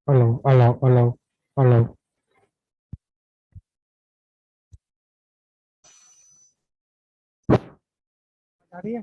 Alo, alo, alo, alo. Tadi ya?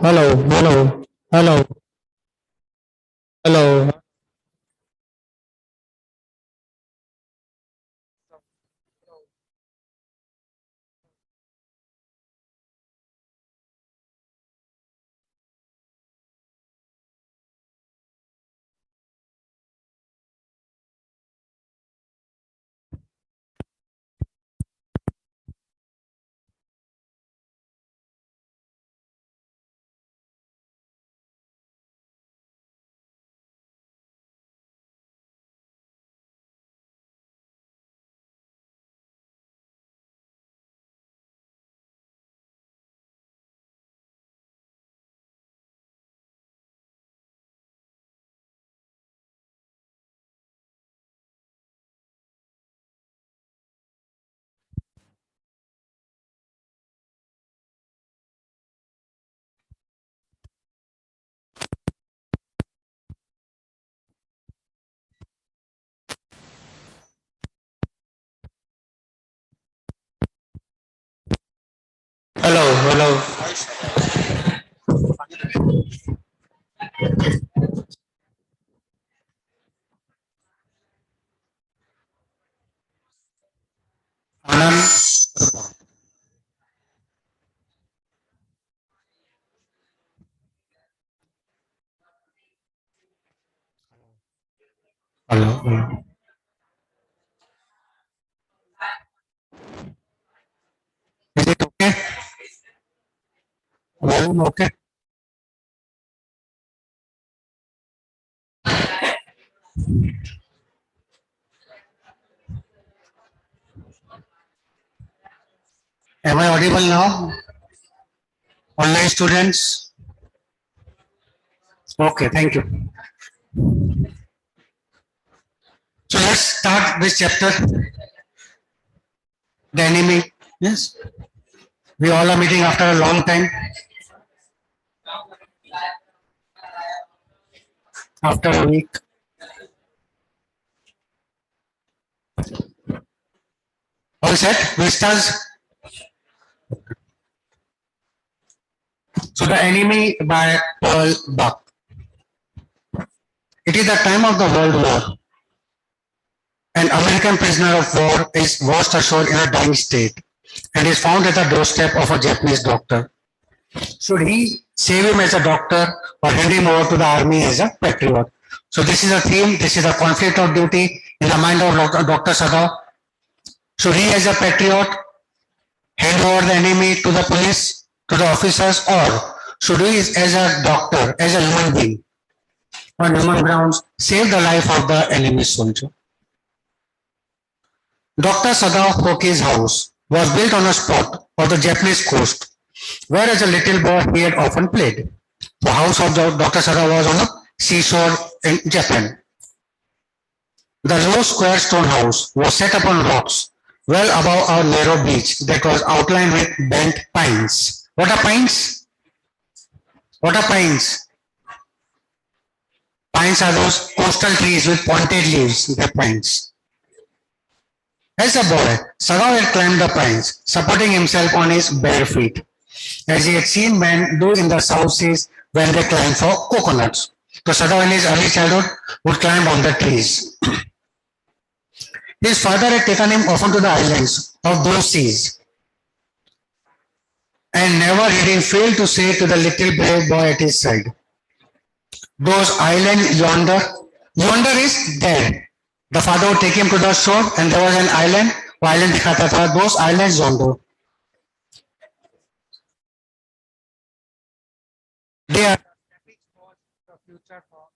Hello, hello, hello, hello. Hello, hello. Anand. Hello. Hello. Is it okay? Volume okay? Am I audible now? Online students? Okay, thank you. So let's start this chapter. The enemy. Yes. We all are meeting after a long time. After a week. All set? We start. So the enemy by Paul Buck. It is the time of the World War. An American prisoner of war is washed ashore in a dying state and is found at the doorstep of a Japanese doctor. Should he save him as a doctor or hand him over to the army as a patriot? So this is a theme, this is a conflict of duty in the mind of Dr. Sadao. Should he as a patriot hand over the enemy to the police, to the officers, or should he as a doctor, as a human being, on human grounds, save the life of the enemy soldier? Dr. Sadao Hoki's house was built on a spot of the Japanese coast, where as a little boy he had often played. The house of Dr. Sadao was on a seashore in Japan. The low square stone house was set upon rocks, well above our narrow beach that was outlined with bent pines. What are pines? What are pines? Pines are those coastal trees with pointed leaves, they're pines. As a boy, Sadao had climbed the pines, supporting himself on his bare feet, as he had seen men do in the South Seas when they climbed for coconuts. So Sadao in his early childhood would climb on the trees. His father had taken him often to the islands of those seas, and never had he failed to say to the little brave boy at his side, "Those islands yonder, yonder is there." The father would take him to the shore and there was an island, दिखाता था, those islands yonder. They are the future for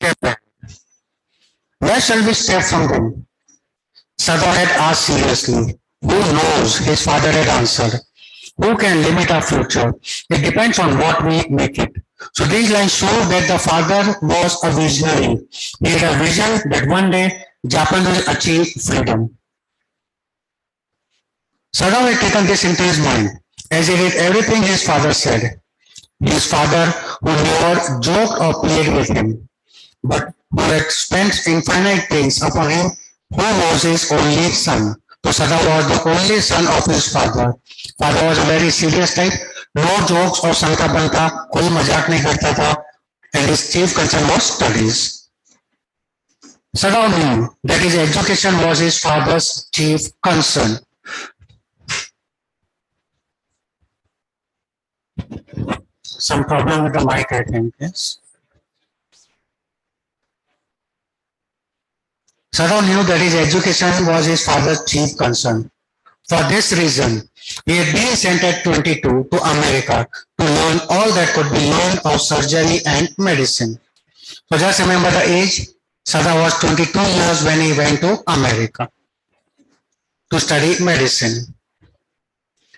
Japan. Where shall we step from them? Sadao had asked seriously. Who knows? His father had answered. Who can limit our future? It depends on what we make it. So these lines show that the father was a visionary. He had a vision that one day Japan will achieve freedom. Sadao had taken this into his mind, as he did everything his father said. His father, who never joked or played with him, but who had spent infinite things upon him, who was his only son. So Sadao was the only son of his father. Father was a very serious type. No jokes or संता बनता, कोई मजाक नहीं करता था, and his chief concern was studies. Sadao knew that his education was his father's chief concern. Some problem with the mic, I think, yes. Sadao knew that his education was his father's chief concern. For this reason, he had been sent at 22 to America to learn all that could be learned of surgery and medicine. So just remember the age. Sadao was 22 years when he went to America to study medicine.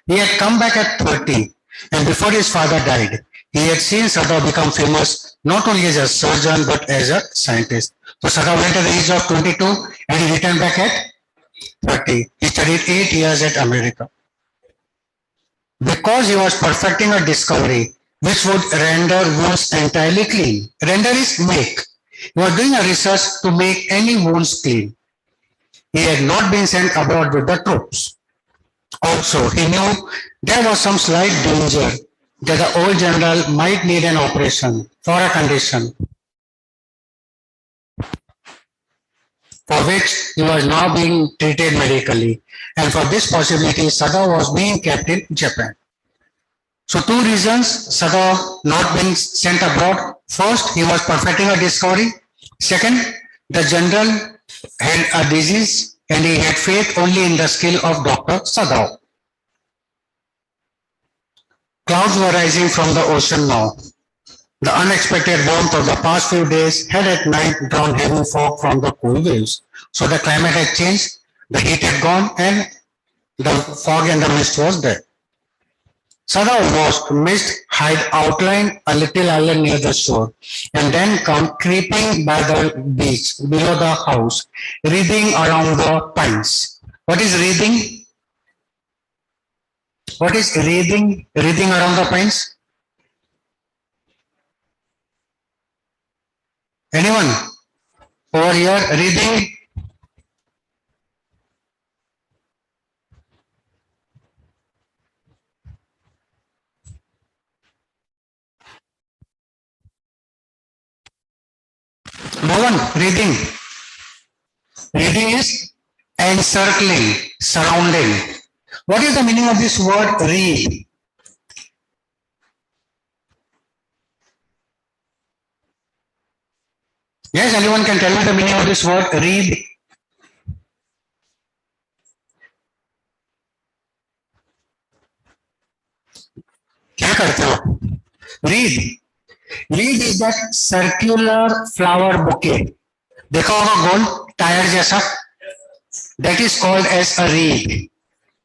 He had come back at 30, and before his father died, he had seen Sadao become famous not only as a surgeon but as a scientist. So Sadao went at the age of 22 and he returned back at 30. He studied 8 years at America. Because he was perfecting a discovery which would render wounds entirely clean. Render is make. He was doing a research to make any wounds clean. He had not been sent abroad with the troops. Also, he knew there was some slight danger that the old general might need an operation for a condition for which he was now being treated medically. And for this possibility, Sada was being kept in Japan. So two reasons Sada not being sent abroad. First, he was perfecting a discovery. Second, the general had a disease and he had faith only in the skill of Dr. Sada. Clouds were rising from the ocean now. The unexpected warmth of the past few days had at night drawn heavy fog from the cool waves. So the climate had changed, the heat had gone, and the fog and the mist was there. Sada watched mist hide outline a little island near the shore, and then come creeping by the beach below the house, wreathing around the pines. What is wreathing? What is wreathing? Wreathing around the pines? Anyone? Over here, wreathing? No one? Wreathing. Wreathing is encircling, surrounding. What is the meaning of this word wreath? Yes, anyone can tell me the meaning of this word wreath? क्या करते हो? Wreath. Wreath is that circular flower bouquet. देखा होगा गोल tyre जैसा. That is called as a wreath,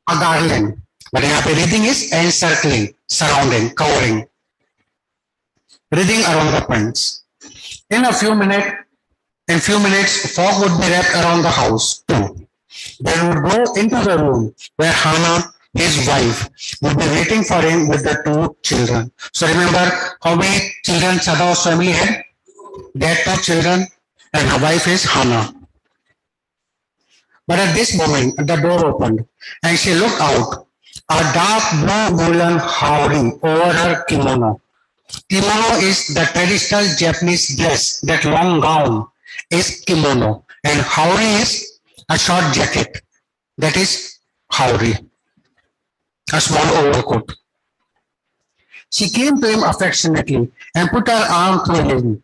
a garland. But यहाँ पे wreathing is encircling, surrounding, covering, wreathing around the pines. In a few minutes, fog would be wrapped around the house too. They would go into the room where Hannah, his wife, would be waiting for him with the two children. So remember how many children Sadao's family had? They had two children and her wife is Hannah. But at this moment, the door opened and she looked out. A dark blue woolen howdy over her kimono. Kimono is the traditional Japanese dress. That long gown is kimono. And howdy is a short jacket. That is howdy. A small overcoat. She came to him affectionately and put her arm through him.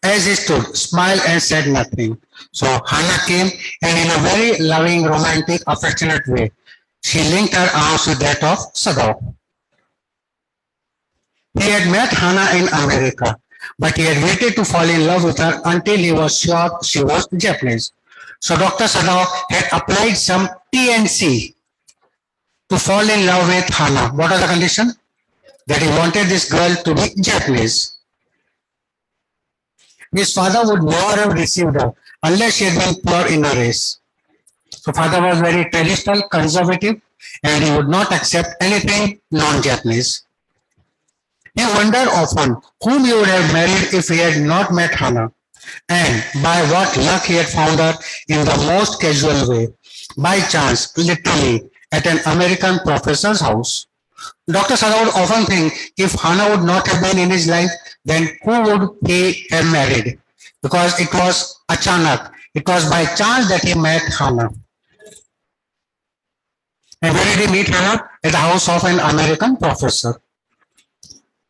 As he stood, smiled and said nothing. So Hannah came and in a very loving, romantic, affectionate way, she linked her arms with that of Sadao. He had met Hannah in America, but he had waited to fall in love with her until he was sure she was Japanese. So Dr. Sadao had applied some TNC to fall in love with Hannah. What was the condition? That he wanted this girl to be Japanese. His father would never have received her unless she had been pure in a race. So father was very traditional, conservative, and he would not accept anything non-Japanese. He wondered often whom he would have married if he had not met Hannah, and by what luck he had found her in the most casual way, by chance, literally, at an American professor's house. Dr. Sada would often think if Hannah would not have been in his life, then who would he have married? Because it was achanak. It was by chance that he met Hannah. And where did he meet Hannah? At the house of an American professor.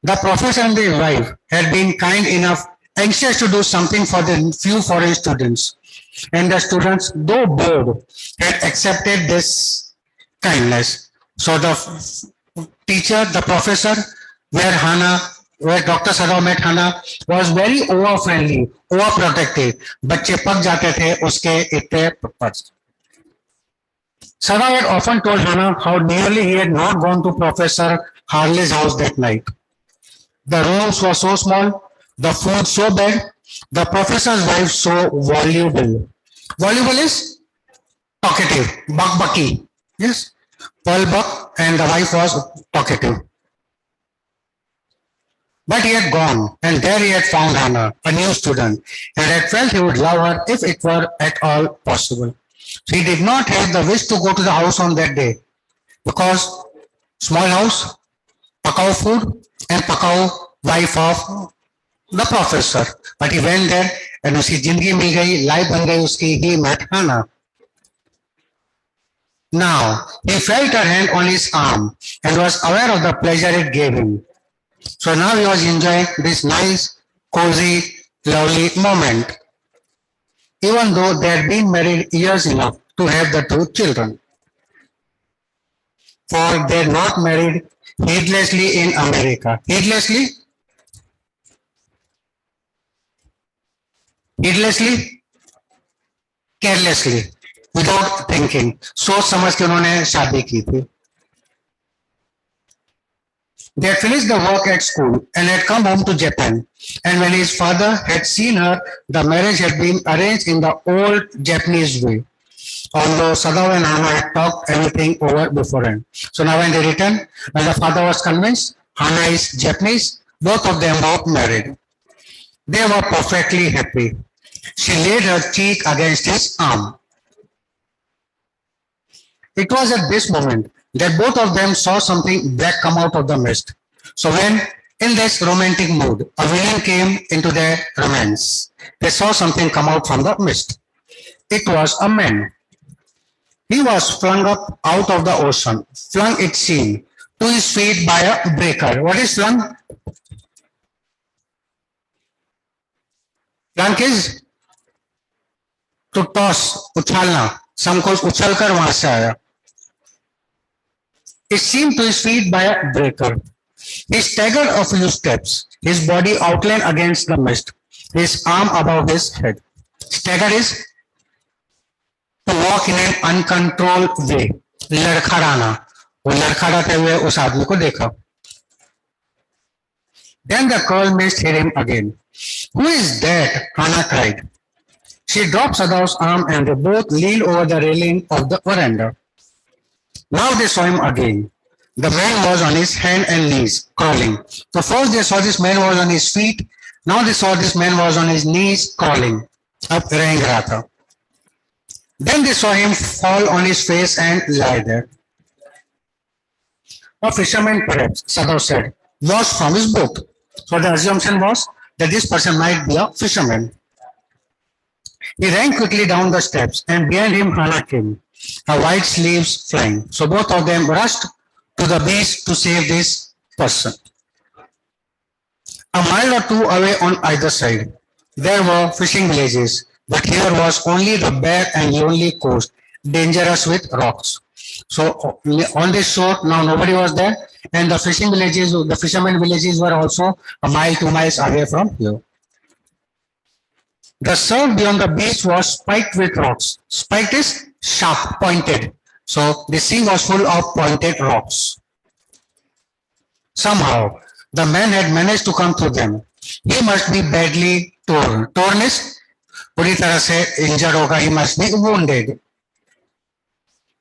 The professor and his wife had been kind enough, anxious to do something for the few foreign students. And the students, though bored, had accepted this kindness. So the teacher, the professor, where Dr. Sadao met Hannah, was very over-friendly, over-protective. बच्चे पक जाते थे उसके इतने पर. Sadao had often told Hannah how nearly he had not gone to Professor Harley's house that night. The rooms were so small, the food so bad, the professor's wife so voluble. Voluble is talkative, bucky. Yes, Pearl Buck, and the wife was talkative. But he had gone, and there he had found Hannah, a new student, and had felt he would love her if it were at all possible. So he did not have the wish to go to the house on that day, because small house, pakao food, and pakao wife of the professor. But he went there and उसकी जिंदगी मिल गई, life बन गई उसकी. ही met Hannah. Now he felt her hand on his arm and was aware of the pleasure it gave him. So now he was enjoying this nice, cozy, lovely moment, even though they had been married years enough to have the two children. For they had not married heedlessly in America. Heedlessly, carelessly, without thinking. सोच समझ के उन्होंने शादी की थी. They had finished the work at school and had come home to Japan. And when his father had seen her, the marriage had been arranged in the old Japanese way. Although Sadao and Hannah had talked everything over beforehand. So now when they returned, when the father was convinced Hannah is Japanese, both of them were married. They were perfectly happy. She laid her cheek against his arm. It was at this moment that both of them saw something black come out of the mist. So when, in this romantic mood, a villain came into their romance, they saw something come out from the mist. It was a man. He was flung up out of the ocean, flung it seemed, to his feet by a breaker. What is flung? Flung is to toss, उछालना. समको उछलकर वहां से आया. It seemed to his feet by a breaker. He staggered a few steps, his body outlined against the mist, his arm above his head. Stagger is to walk in an uncontrolled way. लड़खड़ाना. वो लड़खड़ाते हुए उस आदमी को देखा. Then the cold mist hit him again. Who is that? Hannah cried. She dropped Sadao's arm and they both leaned over the railing of the veranda. Now they saw him again. The man was on his hand and knees, crawling. So first they saw this man was on his feet. Now they saw this man was on his knees, crawling. Up रेंग रहा था. Then they saw him fall on his face and lie there. A fisherman, perhaps, Sadao said, was from his boat. So the assumption was that this person might be a fisherman. He ran quickly down the steps, and behind him Hannah came, her white sleeves flying. So both of them rushed to the beach to save this person. A mile or two away on either side, there were fishing villages, but here was only the bare and lonely coast, dangerous with rocks. So on this shore, now nobody was there, and the fishing villages, the fishermen villages were also a mile, 2 miles away from here. The surf beyond the beach was spiked with rocks. Spiked is sharp, pointed. So the sea was full of pointed rocks. Somehow, the man had managed to come through them. He must be badly torn. Torn is पूरी तरह से injured होगा. He must be wounded.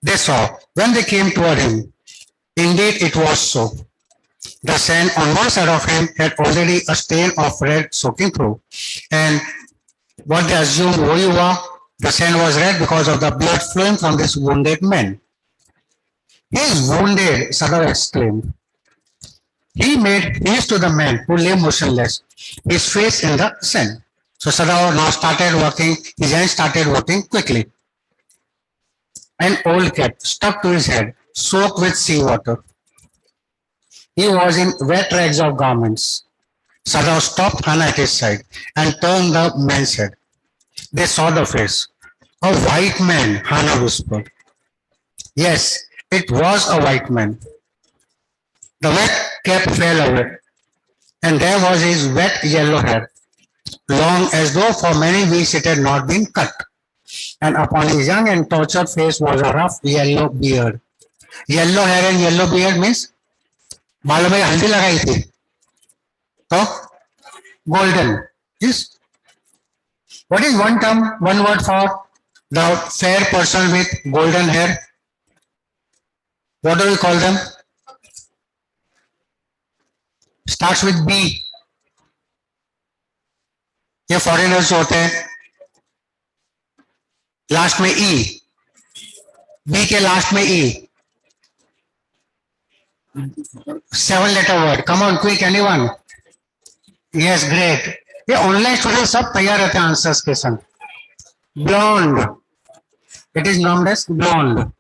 They saw when they came toward him. Indeed, it was so. The sand on one side of him had already a stain of red soaking through, and what they assumed the sand was red because of the blood flowing from this wounded man. He is wounded, Sadao exclaimed. He made haste to the man who lay motionless, his face in the sand. So Sadao now started working, his hands started working quickly. An old cap stuck to his head, soaked with seawater. He was in wet rags of garments. Sadao stopped Hannah at his side and turned the man's head. They saw the face. A white man, Hannah whispered. Yes, it was a white man. The wet cap fell away, and there was his wet yellow hair, long as though for many weeks it had not been cut. And upon his young and tortured face was a rough yellow beard. Yellow hair and yellow beard means बालों में हल्दी लगाई थी तो golden. Yes. What is one term, one word for the fair person with golden hair? What do we call them? Starts with B. ये foreigners होते हैं. Last में E. B के लास्ट में E. 7-letter word. Come on, quick, anyone? Yes, great. ये online student सब तैयार रहते हैं आंसर्स के संग. Blonde. It is known as blonde.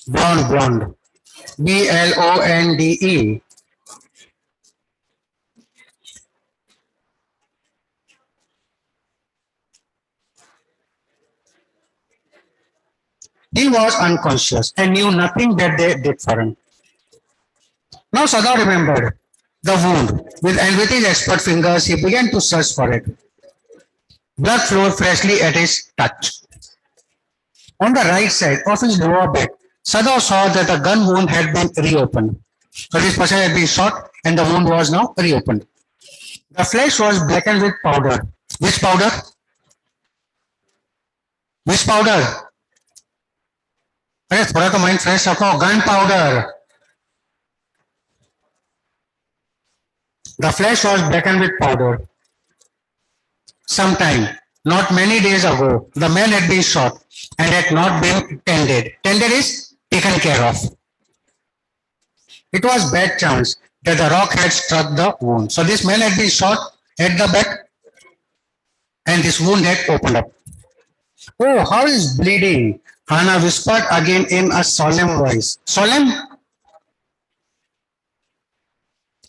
Blonde, blonde. Blonde. He was unconscious and knew nothing that they did for him. Now Sada remembered the wound, and with his expert fingers he began to search for it. Blood flowed freshly at his touch. On the right side of his lower back, Sada saw that the gun wound had been reopened. So this person had been shot and the wound was now reopened. The flesh was blackened with powder. Which powder? Which powder? अरे थोड़ा तो mind fresh रखो. Gun powder. The flesh was blackened with powder. Sometime, not many days ago, the man had been shot and had not been tended. Tended is taken care of. It was bad chance that the rock had struck the wound. So this man had been shot at the back and this wound had opened up. Oh, how is bleeding? Hannah whispered again in a solemn voice. Solemn?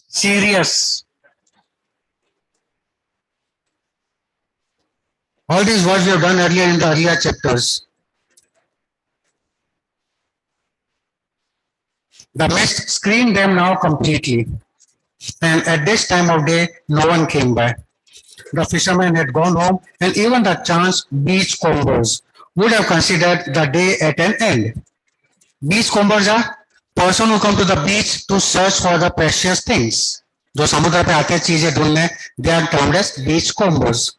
Serious. All these words we have done earlier in the earlier chapters. The mist screened them now completely. And at this time of day, no one came by. The fishermen had gone home, and even the chance beachcombers would have considered the day at an end. Beachcombers are person who come to the beach to search for the precious things. जो समुद्र पे आते चीजें ढूंढने, they are termed as beachcombers.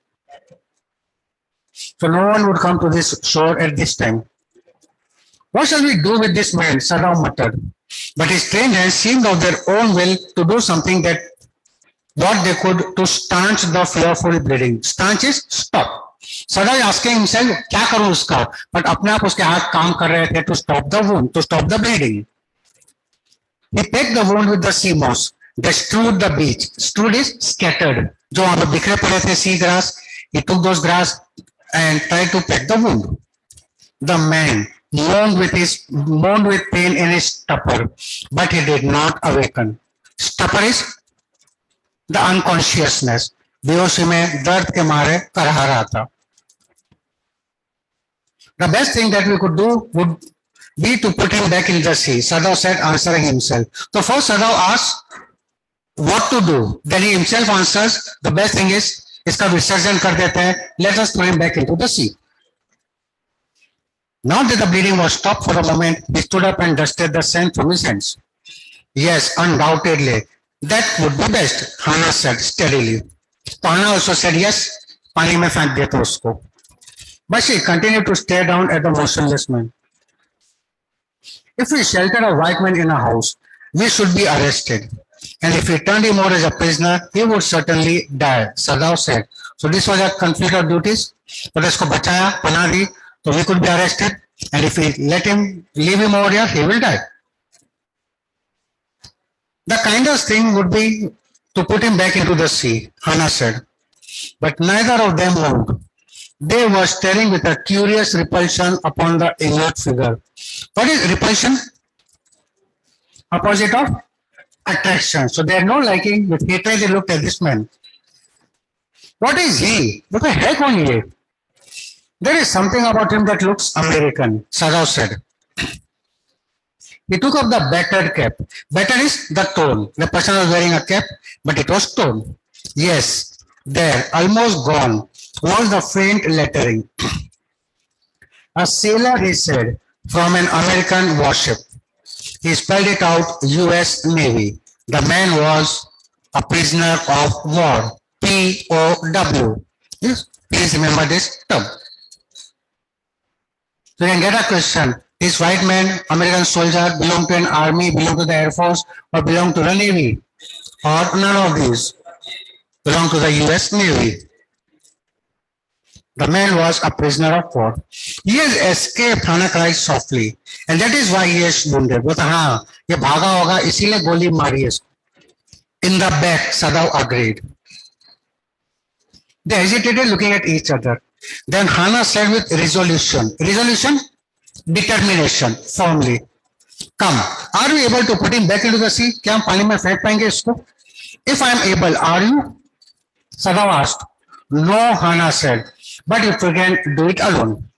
So no one would come to this shore at this time. What shall we do with this man? Sada muttered. But his trained hands seemed of their own will to do something that what they could to stanch the fearful bleeding. Stanch is stop. Sada is asking himself, क्या करूं उसका? But अपने आप उसके हाथ काम कर रहे थे to stop the wound, to stop the bleeding. He pecked the wound with the sea moss. They strewed the beach. Strewed is scattered. जो वहां पे बिखरे पड़े थे sea grass. He took those grass and tried to peck the wound. The man moaned with pain in his stupor, but he did not awaken. Stupor is the unconsciousness. बेहोशी में दर्द के मारे करहा रहा था. The best thing that we could do would be to put him back in the sea, Sadhu said, answering himself. So first Sadhu asked what to do. Then he himself answers, the best thing is, इसका विसर्जन कर देते हैं, let us throw him back into the sea. Now that the bleeding was stopped for a moment, he stood up and dusted the sand from his hands. Yes, undoubtedly, that would be best, Hannah said steadily. Hannah also said yes, पानी में फेंक देता उसको. But she continued to stare down at the motionless man. If we shelter a white man in a house, we should be arrested. And if we turned him over as a prisoner, he would certainly die, Sadhu said. So this was a conflict of duties. But इसको बचाया, पनाह दी, so we could be arrested. And if we leave him over here, he will die. The kindest thing would be to put him back into the sea, Hannah said. But neither of them moved. They were staring with a curious repulsion upon the inert figure. What is repulsion? Opposite of attraction. So they had no liking. With hatred, they looked at this man. What is he? What the heck on he? There is something about him that looks American, Sadhu said. He took up the battered cap. Battered is the torn. The person was wearing a cap, but it was torn. Yes, there, almost gone, was the faint lettering. A sailor, he said, from an American warship. He spelled it out, U.S. Navy. The man was a prisoner of war, POW. Yes, please remember this term. So you can get a question. This white man, American soldier, belong to an army, belong to the Air Force, or belong to the Navy? Or none of these. Belong to the U.S. Navy. The man was a prisoner of war. He has escaped, Hannah cried softly. And that is why he is wounded. वो तो हाँ, ये भागा होगा, इसीलिए गोली मारी है इसको. In the back, Sadav agreed. They hesitated, looking at each other. Then Hannah said with resolution, determination, firmly, come, are you able to put him back into the sea? क्या हम पानी में फेंक पाएंगे इसको? If I am able, are you? Sadav asked. No, Hannah said, but if we can do it alone.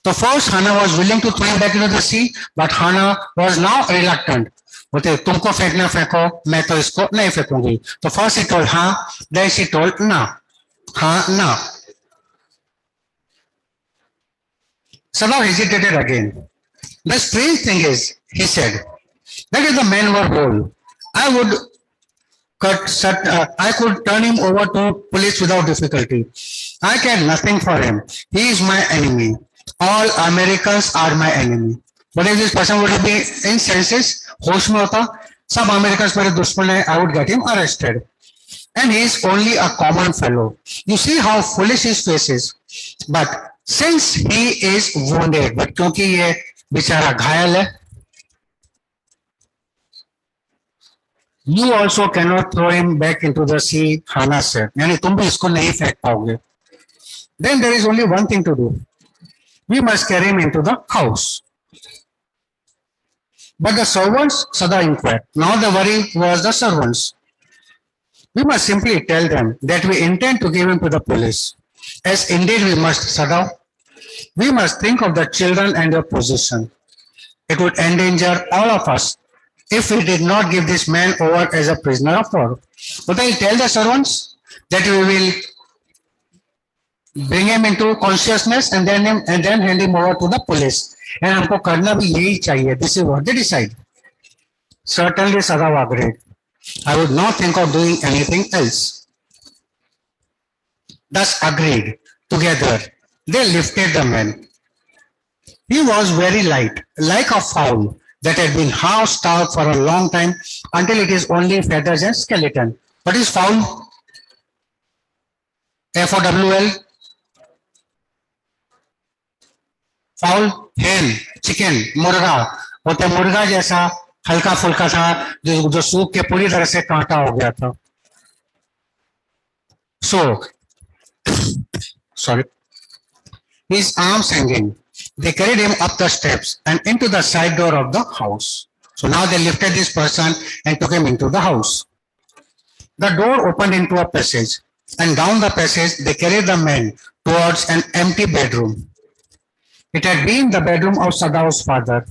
So first Hannah was willing to throw him back into the sea, but Hannah was now reluctant. बोलते तुमको फेंकना फेंको, मैं तो इसको नहीं फेंकूंगी. तो first he told हाँ, then she told ना. हाँ ना. Sadav hesitated again. The strange thing is, he said, that if the men were whole, I would I could turn him over to police without difficulty. I care nothing for him. He is my enemy. All Americans are my enemy. But if this person would be in senses, होश में होता, सब Americans मेरे दुश्मन हैं, I would get him arrested. And he is only a common fellow. You see how foolish his face is. But since he is wounded, but क्योंकि ये बेचारा घायल है, you also cannot throw him back into the sea, Hannah said. यानी तुम भी इसको नहीं फेंक पाओगे. Then there is only one thing to do. We must carry him into the house. But the servants, Sada inquired. Now the worry was the servants. We must simply tell them that we intend to give him to the police. As indeed we must, Sada. We must think of the children and their position. It would endanger all of us if we did not give this man over as a prisoner of war. But I tell the servants that we will bring him into consciousness and then hand him over to the police. And हमको करना भी यही चाहिए. This is what they decide. Certainly, Sadav agreed. I would not think of doing anything else. Thus agreed together. They lifted the man. He was very light, like a fowl that had been half starved for a long time until it is only feathers and skeleton. What is fowl? F-O-W-L? Foul, hen, chicken, मुर्गा. होते मुर्गा जैसा हल्का फुल्का था जो सूख के पूरी तरह से कांटा हो गया था. So, sorry, his arms hanging. They carried him up the steps and into the side door of the house. So now they lifted this person and took him into the house. The door opened into a passage, and down the passage they carried the man towards an empty bedroom. It had been the bedroom of Sadav's father,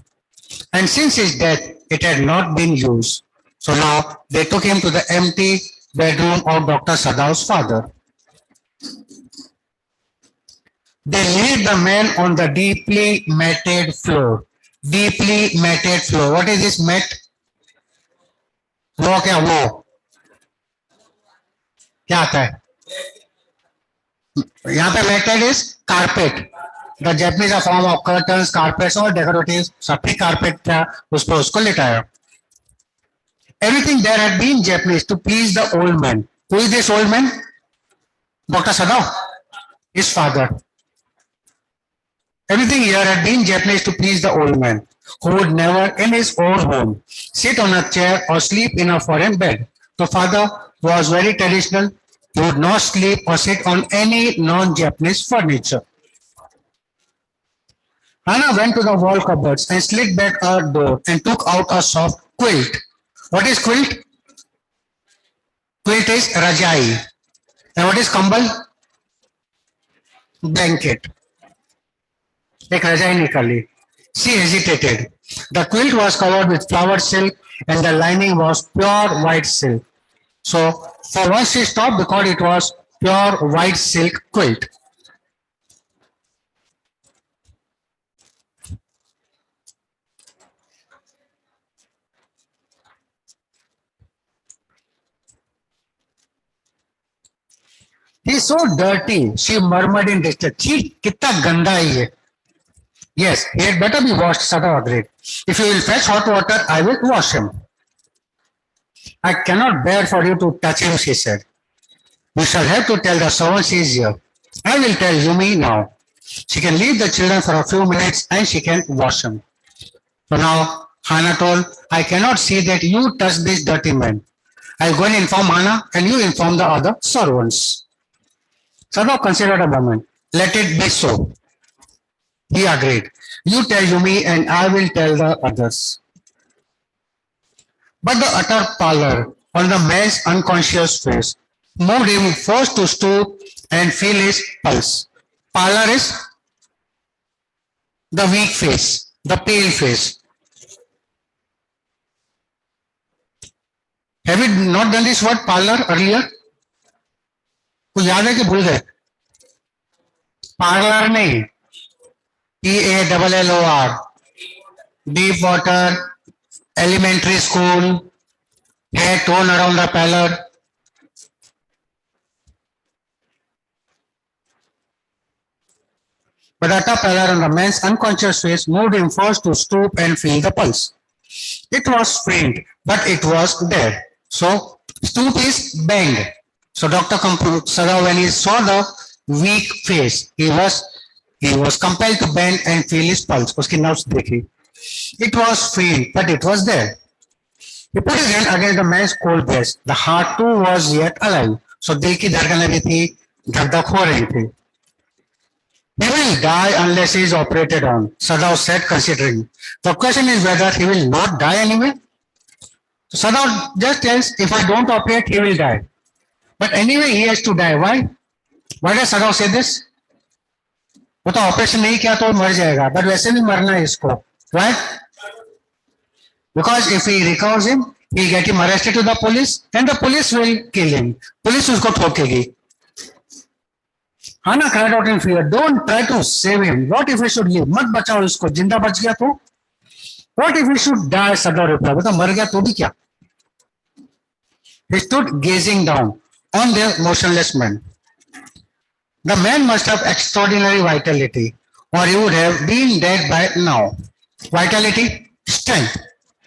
and since his death, it had not been used. So now they took him to the empty bedroom of Dr. Sadav's father. They laid the man on the deeply matted floor. Deeply matted floor. What is this mat? वो क्या वो? क्या आता है? यहाँ पे matted is carpet. The Japanese are form of curtains, carpets or decorative. सभी carpet था, उस पर उसको लिटाया. Everything there had been Japanese to please the old man. Who is this old man? Dr. Sadav, his father. Everything here had been Japanese to please the old man, who would never in his own home sit on a chair or sleep in a foreign bed. The father was very traditional. He would not sleep or sit on any non-Japanese furniture. Hannah went to the wall cupboards and slid back a door and took out a soft quilt. What is quilt? Quilt is rajai. And what is kambal? Blanket. एक रजाई निकाली. She hesitated. The quilt was covered with flowered silk and the lining was pure white silk. So for once she stopped because it was pure white silk quilt. He is so dirty, she murmured in distress. छी, कितना गंदा है ये. Yes, he had better be washed, Sadav agreed. If you will fetch hot water, I will wash him. I cannot bear for you to touch him, she said. You shall have to tell the servants he is here. I will tell Yumi now. She can leave the children for a few minutes and she can wash him. So now Hannah told, I cannot see that you touch this dirty man. I'll go and inform Hana and you inform the other servants. Sadhu considered a moment. Let it be so. He agreed. You tell Yumi and I will tell the others. But the utter pallor on the man's unconscious face moved him first to stoop and feel his pulse. Pallor is the weak face, the pale face. Have you not done this word pallor earlier? को याद है कि भूल गए? Parlour नहीं, PALLOR, deep water, elementary school, hair torn around the pallor. But the utter pallor on the man's unconscious face moved him first to stoop and feel the pulse. It was faint, but it was there. So stoop is bend. So Dr. Sada, when he saw the weak face, he was compelled to bend and feel his pulse. उसकी नब्ज देखी. It was faint, but it was there. He put his hand against the man's cold breast. The heart too was yet alive. So दिल की धड़कन भी थी, धक धक हो रही थी. He will die unless he is operated on, Sadao said, considering. The question is whether he will not die anyway. So Sadao just tells, if I don't operate, he will die. But anyway, he has to die. Why? Why does Sadao say this? वो तो operation नहीं किया तो मर जाएगा, but वैसे भी मरना है इसको. Why? Because if he recovers him, he'll get him arrested to the police, and the police will kill him. Police उसको ठोकेगी. Hana cried out in fear, don't try to save him. What if he should live? मत बचाओ इसको, जिंदा बच गया तो? What if he should die? Sadao replied. बता मर गया तो भी क्या? He stood gazing down on the motionless man. The man must have extraordinary vitality, or he would have been dead by now. Vitality, strength.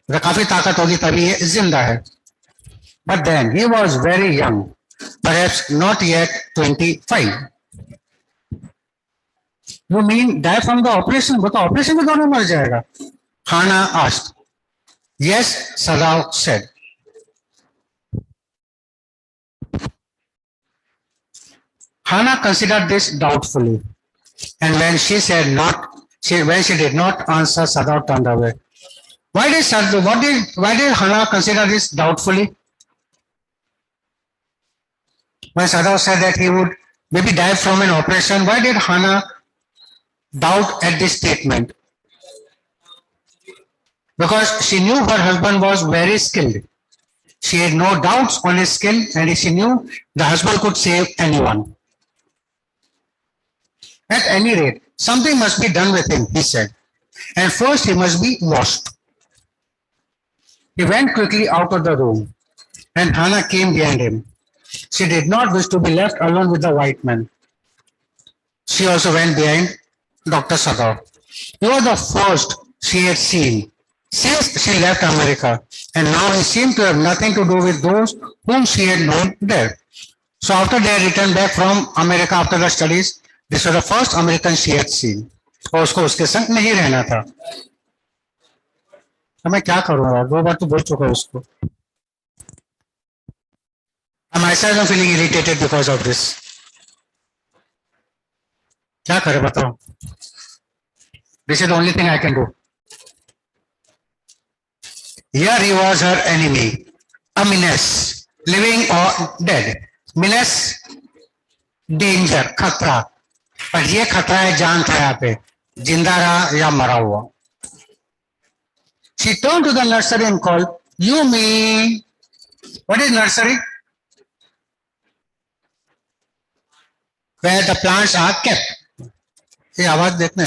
काफी ताकत होगी तभी ये जिंदा है. But then he was very young, perhaps not yet 25. You mean die from the operation? But the operation में दोनों मर जाएगा. Hana asked. Yes, Sadao said. Hana considered this doubtfully, and when she said not, when she did not answer, Sadao turned away. Why did Hana consider this doubtfully? When Sadao said that he would maybe die from an operation, why did Hana doubt at this statement? Because she knew her husband was very skilled. She had no doubts on his skill, and she knew the husband could save anyone. At any rate, something must be done with him, he said, and first he must be washed. He went quickly out of the room, and Hannah came behind him. She did not wish to be left alone with the white man. She also went behind Dr. Sadao. He was the first she had seen since she left America, and now he seemed to have nothing to do with those whom she had known there. So after they had returned back from America after the studies, this was the first American she had seen. और उसको उसके संग नहीं रहना था. तो मैं क्या करूँगा? 2 बार तो बोल चुका हूँ उसको. I myself am feeling irritated because of this. क्या करे बताओ? This is the only thing I can do. Here he was her enemy, a menace, living or dead. Menace, danger, खतरा. पर ये खतरा है जान था यहाँ पे, जिंदा रहा या मरा हुआ. She turned to the nursery and called, Yumi. What is nursery? Where the plants are kept. ये आवाज देखने.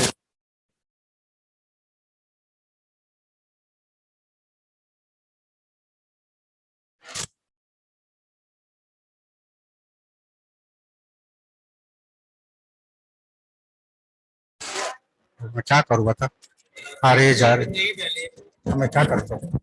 मैं क्या करूँ बता? आ रही जा रही. मैं क्या करता हूँ?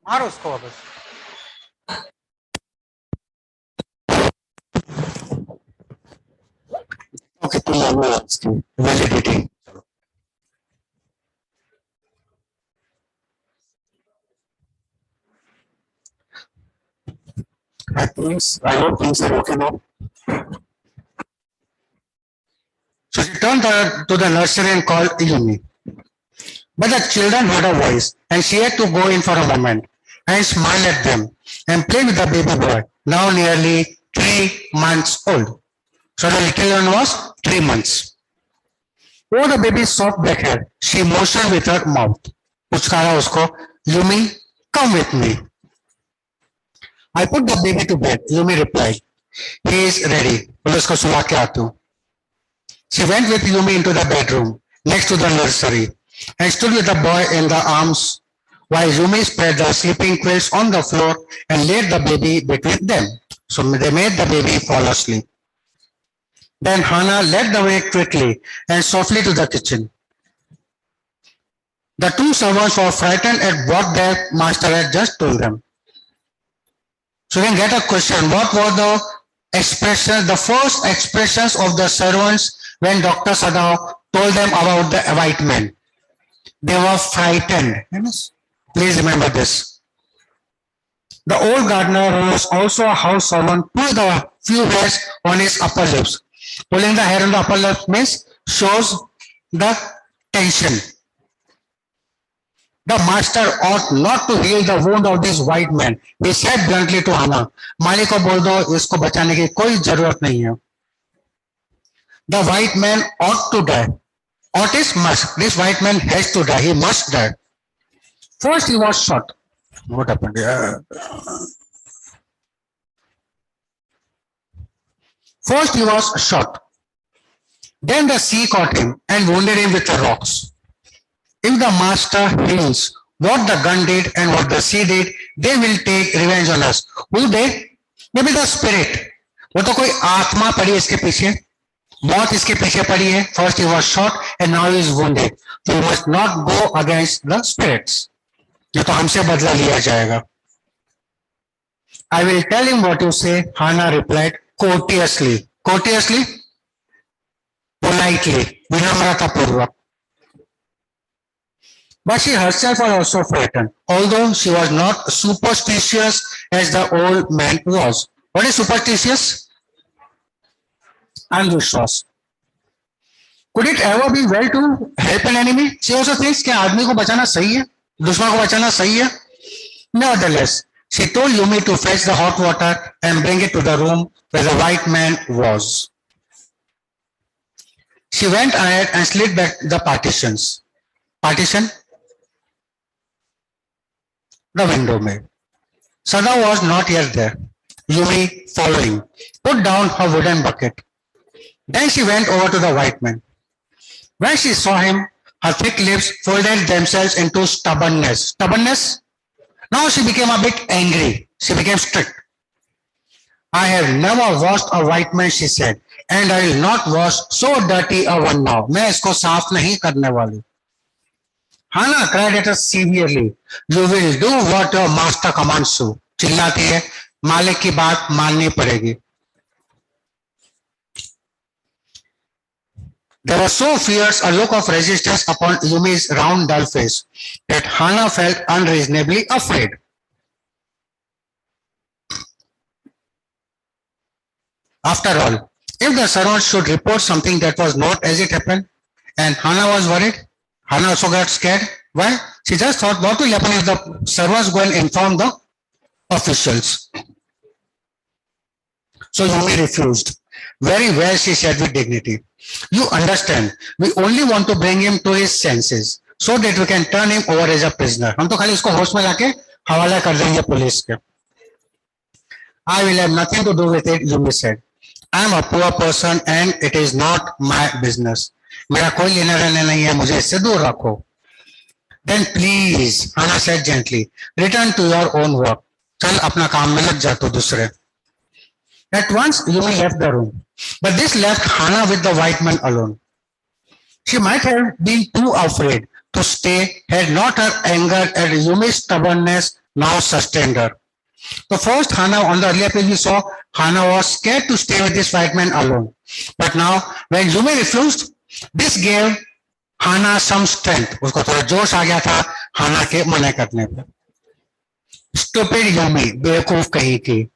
मारो उसको वापस. Okay, validity. I don't think so. Okay, now. So she turned to the nursery and called Yumi. But the children heard her voice, and she had to go in for a moment and smile at them and play with the baby boy, now nearly 3 months old. So the little one was 3 months. Oh, the baby's soft black hair. She motioned with her mouth. पुचकारा उसको, Yumi, come with me. I put the baby to bed. Yumi replied, he is ready. बोले उसको सुला के आती हूँ. She went with Yumi into the bedroom next to the nursery and stood with the boy in the arms while Yumi spread the sleeping quilts on the floor and laid the baby between them. So they made the baby fall asleep. Then Hannah led the way quickly and softly to the kitchen. The two servants were frightened at what their master had just told them. So you can get a question. What were the expressions, the first expressions of the servants when Dr. Sadao told them about the white men? They were frightened. Please remember this. The old gardener, who was also a house servant, pulled a few hairs on his upper lips. Pulling the hair on the upper lip means shows the tension. The master ought not to heal the wound of this white man. He said bluntly to Hannah, मालिक को बोल दो इसको बचाने की कोई जरूरत नहीं है. The white man ought to die. Ought is must. This white man has to die. He must die. First he was shot. What happened? First he was shot. Then the sea caught him and wounded him with the rocks. If the master heals what the gun did and what the sea did, they will take revenge on us. Who they? Maybe the spirit. वो तो कोई आत्मा पड़ी इसके पीछे, मौत इसके पीछे पड़ी है. First he was shot and now he is wounded. So we must not go against the spirits. ये तो हमसे बदला लिया जाएगा. I will tell him what you say, Hannah replied courteously. Courteously? Politely. विनम्रतापूर्वक. But she herself was also frightened, although she was not superstitious as the old man was. What is superstitious? Andvishwas. Could it ever be well to help an enemy? She also thinks कि आदमी को बचाना सही है, दुश्मन को बचाना सही है. Nevertheless, she told Yumi to fetch the hot water and bring it to the room where the white man was. She went ahead and slid back the partitions. Partition? The window made. Sada was not yet there. Yumi, following, put down her wooden bucket. Then she went over to the white man. When she saw him, her thick lips folded themselves into stubbornness. Stubbornness? Now she became a bit angry. She became strict. I have never washed a white man, she said, and I will not wash so dirty a one now. मैं इसको साफ नहीं करने वाली. Hannah cried at her severely. You will do what your master commands you. चिल्लाती है, मालिक की बात माननी पड़ेगी. There was so fierce a look of resistance upon Yumi's round, dull face that Hannah felt unreasonably afraid. After all, if the servant should report something that was not as it happened, and Hannah was worried, Hannah also got scared. Why? She just thought, what will happen if the servants go and inform the officials? So Yumi refused. Very well, she said with dignity. You understand, we only want to bring him to his senses so that we can turn him over as a prisoner. हम तो खाली इसको होश में लाके हवाला कर देंगे पुलिस के. I will have nothing to do with it, Yumi said. I am a poor person and it is not my business. मेरा कोई लेना देना नहीं है, मुझे इससे दूर रखो. Then please, Hannah said gently, return to your own work. चल अपना काम में लग जा तो दूसरे. At once, Yumi left the room, but this left Hannah with the white man alone. She might have been too afraid to stay had not her anger and Yumi's stubbornness now sustained her. So first, Hannah, on the earlier page we saw, Hannah was scared to stay with this white man alone. But now, when Yumi refused, this gave Hannah some strength. उसको थोड़ा जोश आ गया था हाना के मना करने पर. Stupid Yumi, बेवकूफ कहीं की.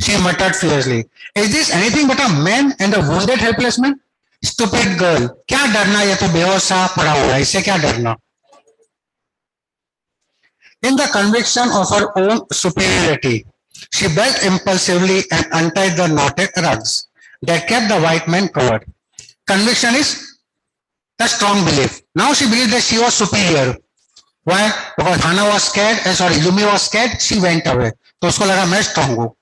She muttered fiercely, "Is this anything but a man and a wounded helpless man? Stupid girl, क्या डरना, ये तो बेहोश सा पड़ा हुआ है, इससे क्या डरना?" In the conviction of her own superiority, she bent impulsively and untied the knotted rugs that kept the white man covered. Conviction is a strong belief. Now she believed that she was superior. Why? Because Hannah was scared, Yumi was scared, she went away. तो उसको लगा मैं strong हूँ.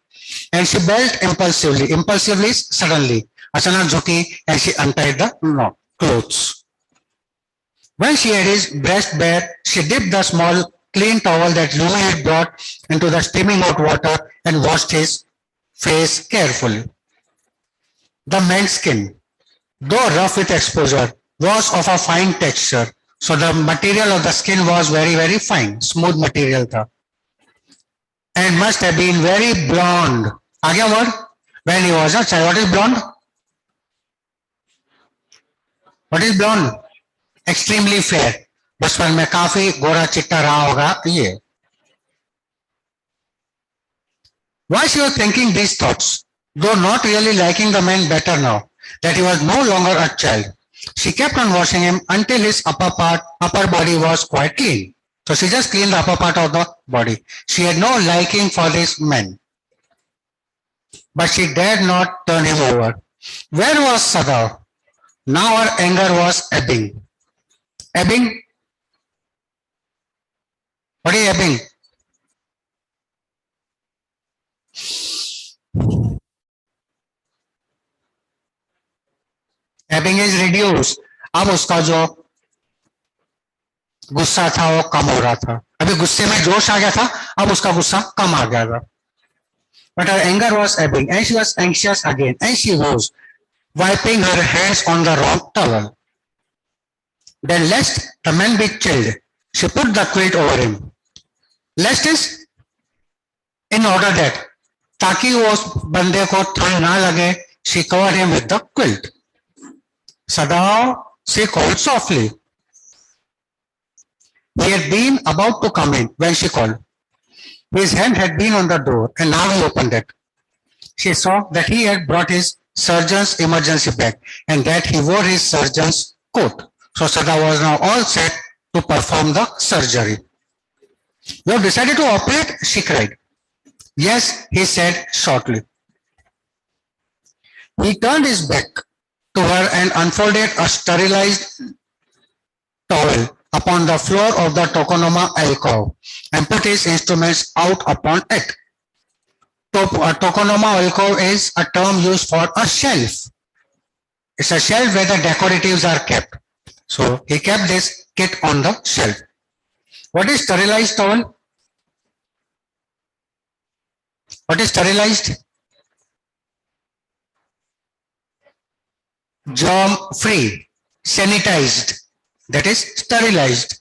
And she belt impulsively. Impulsively is suddenly. अचानक झुकी and she untied the clothes. When she had his breast bare, she dipped the small clean towel that Yumi had brought into the steaming hot water and washed his face carefully. The man's skin, though rough with exposure, was of a fine texture. So the material of the skin was very, very fine, smooth material tha. And must have been very blonde. Agya word? When he was a child. What is blonde? What is blonde? Extremely fair. बचपन में काफी गोरा चिट्टा रहा होगा ये. Why she was thinking these thoughts, though not really liking the man better now that he was no longer a child. She kept on washing him until his upper body was quite clean. So she just cleaned the upper part of the body. She had no liking for this man, but she dared not turn him over. Where was Sadao? Now her anger was ebbing. Ebbing? What is ebbing? Ebbing is reduced. अब उसका जो गुस्सा था वो कम हो रहा था. अभी गुस्से में जोश आ गया था, अब उसका गुस्सा कम आ गया था. But her anger was ebbing and she was anxious again and she rose, wiping her hands on the wrong towel. Then lest the man be chilled, she put the quilt over him. Lest is in order that ताकि वो उस बंदे को ठंड ना लगे, she covered him with the quilt. Sadao, she called softly. He had been about to come in when she called. His hand had been on the door and now he opened it. She saw that he had brought his surgeon's emergency bag and that he wore his surgeon's coat. So Sada was now all set to perform the surgery. "You have decided to operate?" she cried. "Yes," he said shortly. He turned his back to her and unfolded a sterilized towel upon the floor of the tokonoma alcove and put his instruments out upon it. Tokonoma alcove is a term used for a shelf. It's a shelf where the decoratives are kept. So he kept this kit on the shelf. What is sterilized towel? What is sterilized? Germ free, sanitized. That is sterilized.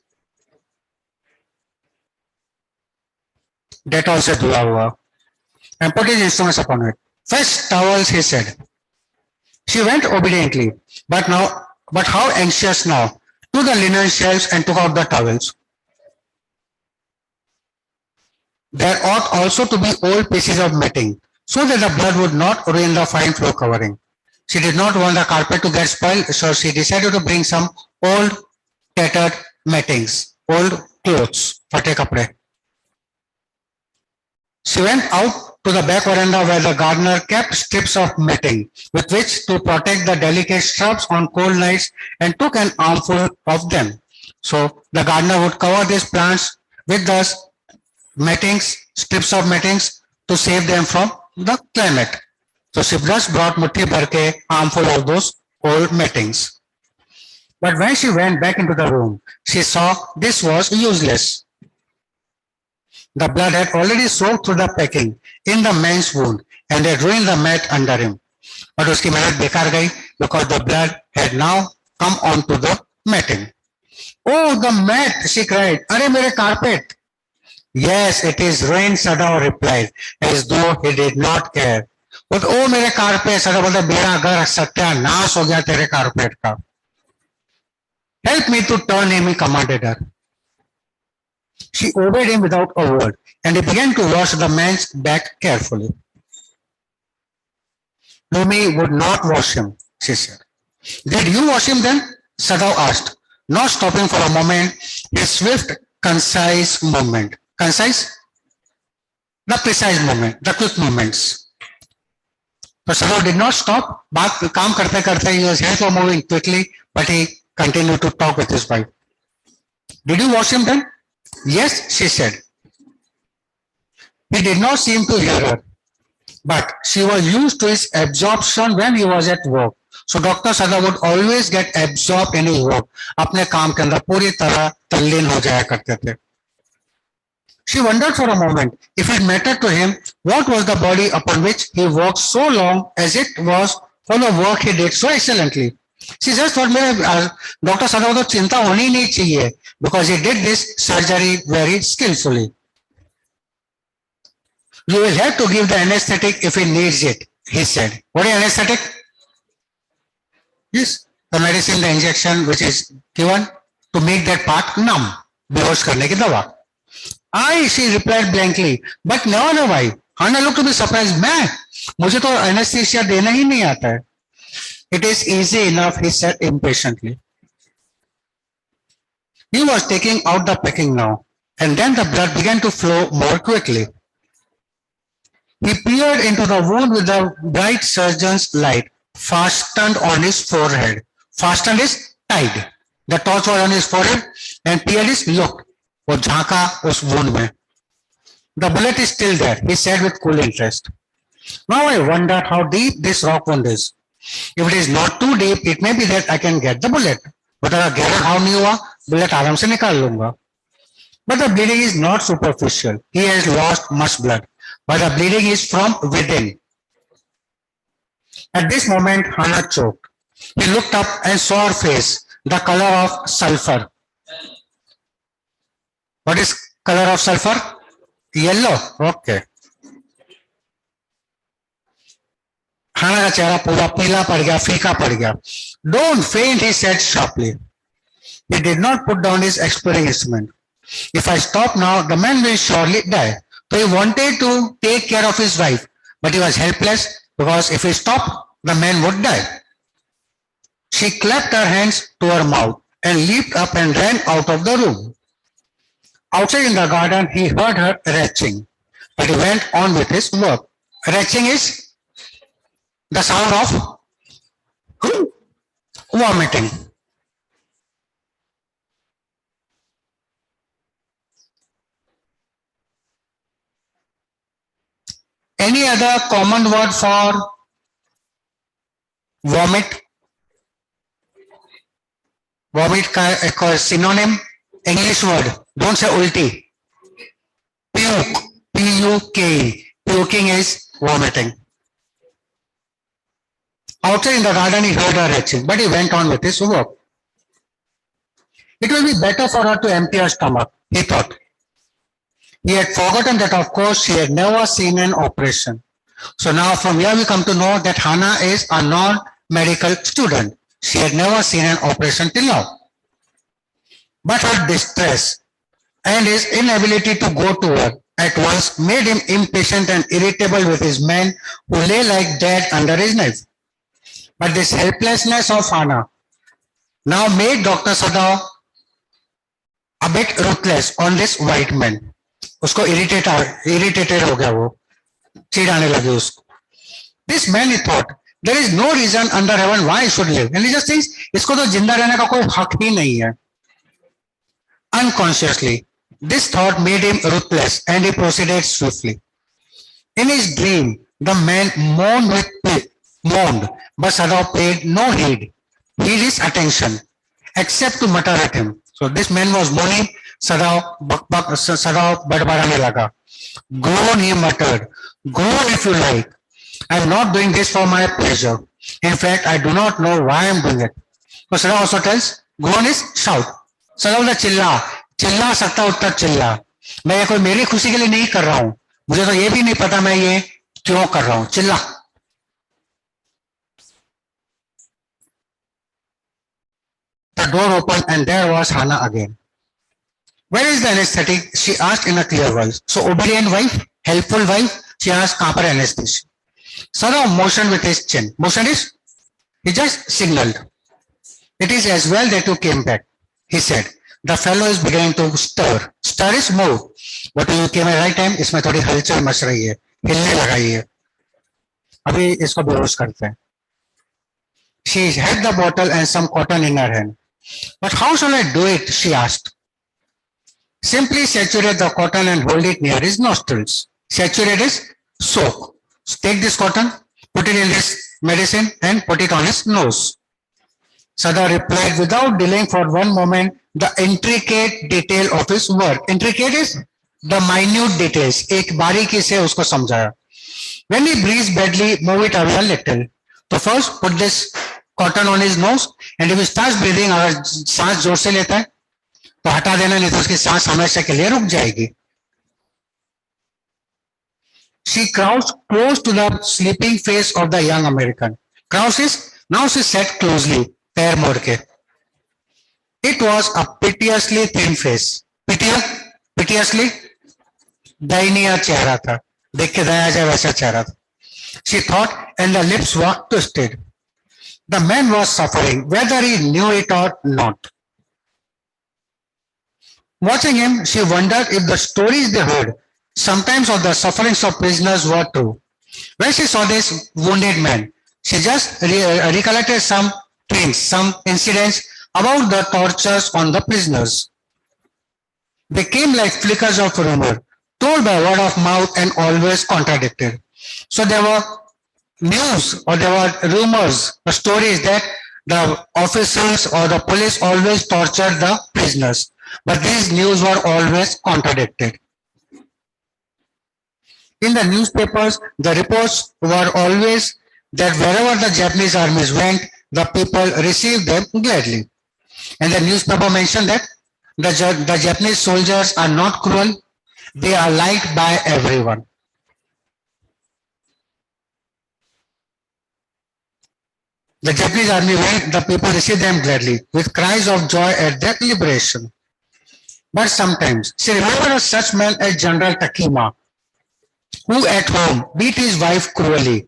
Dettol से धुला हुआ. And put his instruments upon it. "Fetch towels," he said. She went obediently, but how anxious now, to the linen shelves and took out the towels. There ought also to be old pieces of matting, so that the blood would not ruin the fine floor covering. She did not want the carpet to get spoiled, so she decided to bring some old tattered mattings, old clothes, fate kapde. She went out to the back veranda where the gardener kept strips of matting with which to protect the delicate shrubs on cold nights and took an armful of them. So the gardener would cover these plants with the mattings, strips of mattings to save them from the climate. So she just brought mutti bhar ke armful of those old mattings. But when she went back into the room, she saw this was useless. The blood had already soaked through the packing in the man's wound and had ruined the mat under him. But uski mehnat bekar gayi because the blood had now come onto the matting. Oh, the mat, she cried. Are mere carpet. Yes, it is ruined, Sadao replied, as though he did not care. But oh, mere carpet, Sadao बोलता मेरा घर सत्यानाश हो गया तेरे carpet का. Help me to turn him, he commanded her. She obeyed him without a word, and he began to wash the man's back carefully. Lumi would not wash him, she said. Did you wash him then? Sadao asked, not stopping for a moment, his swift, concise movement. Concise? The precise movement, the quick movements. So Sadao did not stop. बात काम करते करते he was hands were moving quickly, but he continued to talk with his wife. Did you wash him then? Yes, she said. He did not seem to hear her, but she was used to his absorption when he was at work. So Dr. Sada would always get absorbed in his work. अपने काम के अंदर पूरी तरह तल्लीन हो जाया करते थे. She wondered for a moment if it mattered to him what was the body upon which he worked so long as it was for the work he did so excellently. She just thought मेरे Dr. Sada को तो चिंता होनी नहीं चाहिए because he did this surgery very skillfully. You will have to give the anesthetic if he needs it, he said. What is anesthetic? Yes, the medicine, the injection which is given to make that part numb. बेहोश करने की दवा. I, she replied blankly, but no, why? Hannah looked to be surprised. मैं, मुझे तो anesthesia देना ही नहीं आता है. It is easy enough, he said impatiently. He was taking out the packing now, and then the blood began to flow more quickly. He peered into the wound with the bright surgeon's light fastened on his forehead. Fastened is tied. The torch was on his forehead, and peered is looked. वो झांका उस wound में. The bullet is still there, he said with cool interest. Now I wonder how deep this rock wound is. If it is not too deep, it may be that I can get the bullet. But अगर गहरा घाव नहीं हुआ, bullet आराम से निकाल लूंगा. But the bleeding is not superficial. He has lost much blood. But the bleeding is from within. At this moment, Hannah choked. He looked up and saw her face, the color of sulfur. What is color of sulfur? Yellow. Okay. Hannah का चेहरा पूरा पीला पड़ गया, फीका पड़ गया. Don't faint, he said sharply. He did not put down his exploring instrument. If I stop now, the man will surely die. So he wanted to take care of his wife, but he was helpless because if he stopped, the man would die. She clapped her hands to her mouth and leaped up and ran out of the room. Outside in the garden, he heard her retching, but he went on with his work. Retching is the sound of vomiting. Any other common word for vomit? Vomit का एक synonym English word. Don't say ulti. Puke. P-U-K. Puking is vomiting. Outside in the garden, he heard her retching, but he went on with his work. It will be better for her to empty her stomach, he thought. He had forgotten that, of course, she had never seen an operation. So now from here we come to know that Hannah is a non-medical student. She had never seen an operation till now. But her distress and his inability to go to work at once made him impatient and irritable with his men who lay like dead under his knife. But this helplessness of Hannah now made Dr. Sada a bit ruthless on this white man. उसको irritated हो गया वो, चिढ़ आने लगी उसको. This man, he thought, there is no reason under heaven why he should live. And he just thinks, इसको तो जिंदा रहने का कोई हक ही नहीं है. Unconsciously, this thought made him ruthless and he proceeded swiftly. In his dream, the man moaned, but Sada paid no heed his attention, except to mutter at him. So this man was moaning, Sada badbadane laga. Groan, he muttered. Groan if you like. I am not doing this for my pleasure. In fact, I do not know why I am doing it. So Sada also tells, groan is shout. Sada बोलता चिल्ला सकता उतना चिल्ला. मैं ये कोई मेरी खुशी के लिए नहीं कर रहा हूं. मुझे तो ये भी नहीं पता मैं ये क्यों कर रहा हूं. चिल्ला. The door opened and there was Hannah again. Where is the anesthetic? She asked in a clear voice. So obedient wife, helpful wife, she asked कहाँ पर anesthesia. Sada motioned with his chin. Motion is, he just signaled. It is as well that you came back, he said. The fellow is beginning to stir. Stir is move. But you came at right time. इसमें थोड़ी हलचल much रही है, हिलने लगाई है. अभी इसको बेहोश करते हैं. She had the bottle and some cotton in her hand. But how shall I do it? She asked. Simply saturate the cotton and hold it near his nostrils. Saturate is soak. Take this cotton, put it in this medicine and put it on his nose. Sada replied without delaying for one moment the intricate detail of his work. Intricate is the minute details. एक बारीकी से उसको समझाया. When he breathes badly, move it away a little. So first put this cotton on his nose and if he starts breathing, अगर सांस जोर से लेता है तो हटा देना, नहीं तो उसकी सांस हमेशा के लिए रुक जाएगी. She crouched close to the sleeping face of the young American. Crouch is, now she sat closely, पैर मोड़ के. It was a piteously thin face. Piteously दयनीय चेहरा था. देख के दया जाए वैसा चेहरा था. She thought, and the lips were twisted. The man was suffering, whether he knew it or not. Watching him, she wondered if the stories they heard, sometimes of the sufferings of prisoners, were true. When she saw this wounded man, she just recollected some things, some incidents about the tortures on the prisoners. They came like flickers of rumor, told by word of mouth and always contradicted. So there were news or there were rumors or stories that the officers or the police always tortured the prisoners. But these news were always contradicted. In the newspapers, the reports were always that wherever the Japanese armies went, the people received them gladly. And the newspaper mentioned that the Japanese soldiers are not cruel, they are liked by everyone. The Japanese army went, the people received them gladly, with cries of joy at their liberation. But sometimes, she remembered such man as General Takima, who at home beat his wife cruelly,